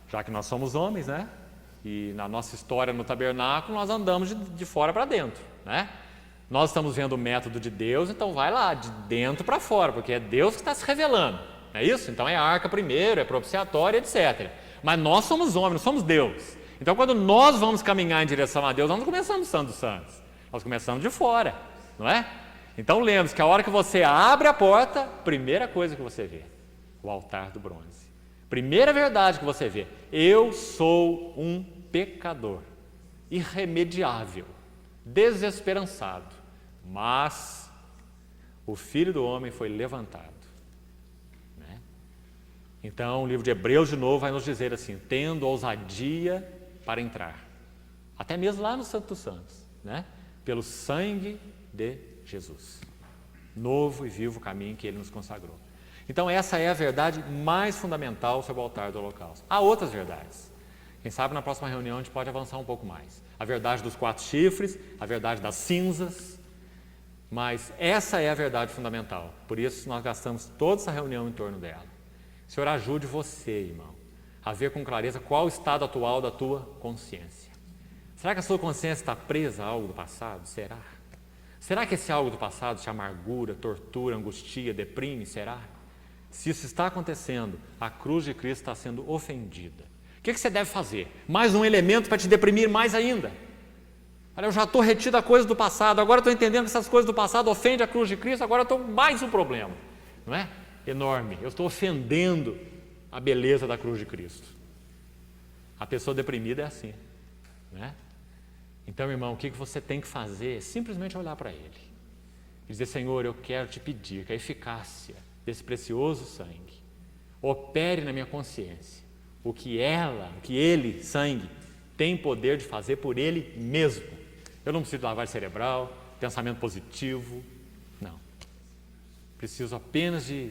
já que nós somos homens, né, e na nossa história no tabernáculo, nós andamos de fora para dentro, né? Nós estamos vendo o método de Deus, então vai lá, de dentro para fora, porque é Deus que está se revelando, é isso? Então é a arca primeiro, é propiciatória, etc. Mas nós somos homens, não somos Deus. Então quando nós vamos caminhar em direção a Deus, nós não começamos Santo dos Santos, nós começamos de fora, não é? Então lembre-se que a hora que você abre a porta, primeira coisa que você vê, o altar do bronze. Primeira verdade que você vê, eu sou um pecador, irremediável, desesperançado, mas o Filho do Homem foi levantado, né? Então o livro de Hebreus de novo vai nos dizer assim, tendo ousadia para entrar, até mesmo lá no Santo dos Santos, né? Pelo sangue de Jesus, novo e vivo caminho que Ele nos consagrou. Então essa é a verdade mais fundamental sobre o altar do holocausto. Há outras verdades. Quem sabe na próxima reunião a gente pode avançar um pouco mais. A verdade dos 4 chifres, a verdade das cinzas, mas essa é a verdade fundamental. Por isso nós gastamos toda essa reunião em torno dela. O Senhor ajude você, irmão, a ver com clareza qual o estado atual da tua consciência. Será que a sua consciência está presa a algo do passado? Será? Será que esse algo do passado te amargura, tortura, angustia, deprime? Será? Se isso está acontecendo, a cruz de Cristo está sendo ofendida. O que você deve fazer? Mais um elemento para te deprimir mais ainda. Olha, eu já estou retido a coisas do passado, agora estou entendendo que essas coisas do passado ofendem a cruz de Cristo, agora estou mais um problema. Não é? Enorme. Eu estou ofendendo a beleza da cruz de Cristo. A pessoa deprimida é assim. Não é? Então, irmão, o que você tem que fazer é simplesmente olhar para Ele e dizer: Senhor, eu quero te pedir que a eficácia desse precioso sangue opere na minha consciência o que Ele, sangue, tem poder de fazer por Ele mesmo. Eu não preciso de lavagem cerebral, pensamento positivo, não. Preciso apenas de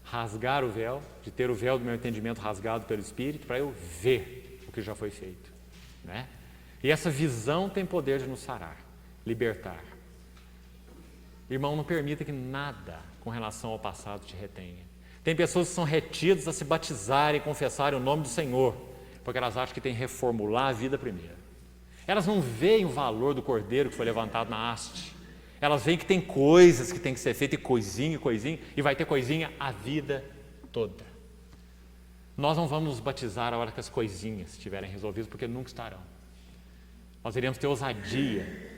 rasgar o véu, de ter o véu do meu entendimento rasgado pelo Espírito, para eu ver o que já foi feito, né? E essa visão tem poder de nos sarar, libertar. Irmão, não permita que nada com relação ao passado te retenha. Tem pessoas que são retidas a se batizarem e confessarem o nome do Senhor, porque elas acham que tem que reformular a vida primeiro. Elas não veem o valor do cordeiro que foi levantado na haste. Elas veem que tem coisas que tem que ser feitas, e coisinha, e vai ter coisinha a vida toda. Nós não vamos nos batizar a hora que as coisinhas estiverem resolvidas, porque nunca estarão. Nós iremos ter ousadia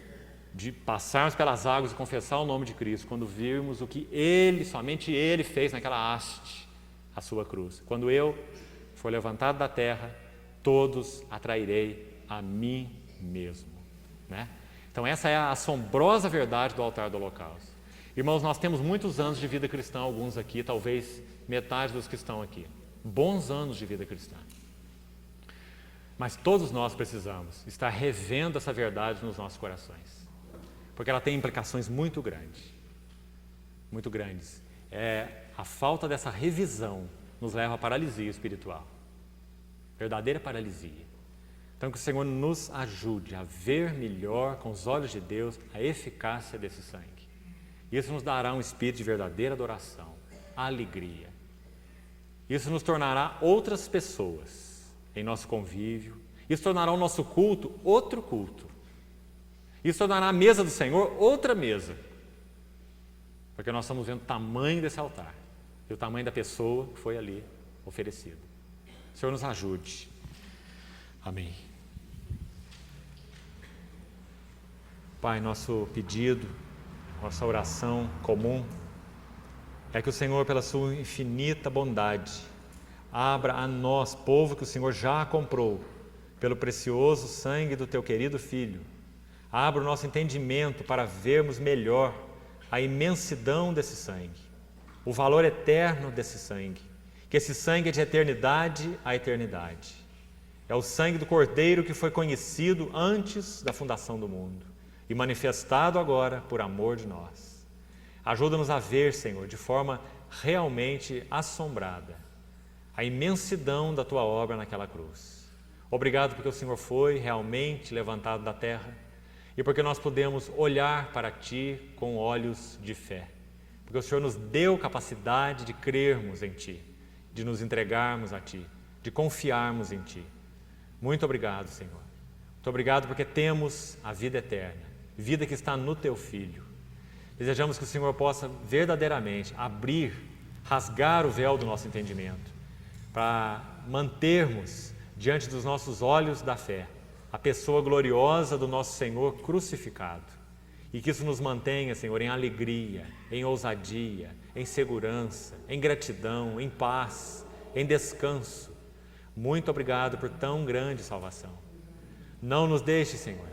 de passarmos pelas águas e confessar o nome de Cristo, quando virmos o que Ele, somente Ele fez naquela haste, a sua cruz. Quando eu for levantado da terra, todos atrairei a mim mesmo, né? Então essa é a assombrosa verdade do altar do holocausto. Irmãos, nós temos muitos anos de vida cristã, alguns aqui, talvez metade dos que estão aqui. Bons anos de vida cristã. Mas todos nós precisamos estar revendo essa verdade nos nossos corações, porque ela tem implicações muito grandes. Muito grandes. A falta dessa revisão nos leva à paralisia espiritual. Verdadeira paralisia. Então que o Senhor nos ajude a ver melhor com os olhos de Deus a eficácia desse sangue. Isso nos dará um espírito de verdadeira adoração, alegria. Isso nos tornará outras pessoas em nosso convívio. Isso tornará o nosso culto outro culto. Isso tornará a mesa do Senhor outra mesa. Porque nós estamos vendo o tamanho desse altar e o tamanho da pessoa que foi ali oferecida. O Senhor nos ajude. Amém. Pai, nosso pedido, nossa oração comum é que o Senhor, pela sua infinita bondade, abra a nós, povo que o Senhor já comprou, pelo precioso sangue do teu querido Filho, abra o nosso entendimento para vermos melhor a imensidão desse sangue, o valor eterno desse sangue, que esse sangue é de eternidade a eternidade. É o sangue do Cordeiro que foi conhecido antes da fundação do mundo e manifestado agora por amor de nós. Ajuda-nos a ver, Senhor, de forma realmente assombrada, a imensidão da Tua obra naquela cruz. Obrigado porque o Senhor foi realmente levantado da terra e porque nós podemos olhar para Ti com olhos de fé. Porque o Senhor nos deu capacidade de crermos em Ti, de nos entregarmos a Ti, de confiarmos em Ti. Muito obrigado, Senhor. Muito obrigado porque temos a vida eterna, vida que está no Teu Filho. Desejamos que o Senhor possa verdadeiramente abrir, rasgar o véu do nosso entendimento, para mantermos diante dos nossos olhos da fé a pessoa gloriosa do nosso Senhor crucificado. E que isso nos mantenha, Senhor, em alegria, em ousadia, em segurança, em gratidão, em paz, em descanso. Muito obrigado por tão grande salvação. Não nos deixe, Senhor,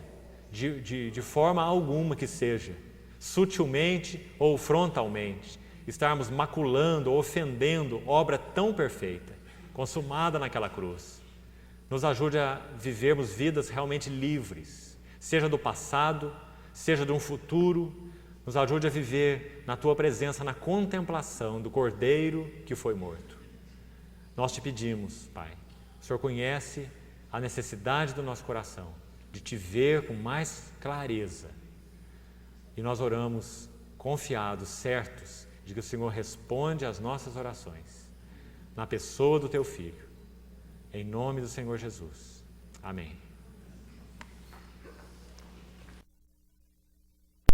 de forma alguma que seja, sutilmente ou frontalmente, estarmos maculando ou ofendendo obra tão perfeita, consumada naquela cruz. Nos ajude a vivermos vidas realmente livres, seja do passado, seja de um futuro. Nos ajude a viver na Tua presença, na contemplação do Cordeiro que foi morto. Nós Te pedimos, Pai, o Senhor conhece a necessidade do nosso coração, de Te ver com mais clareza. E nós oramos confiados, certos, de que o Senhor responde às nossas orações, na pessoa do Teu Filho. Em nome do Senhor Jesus. Amém.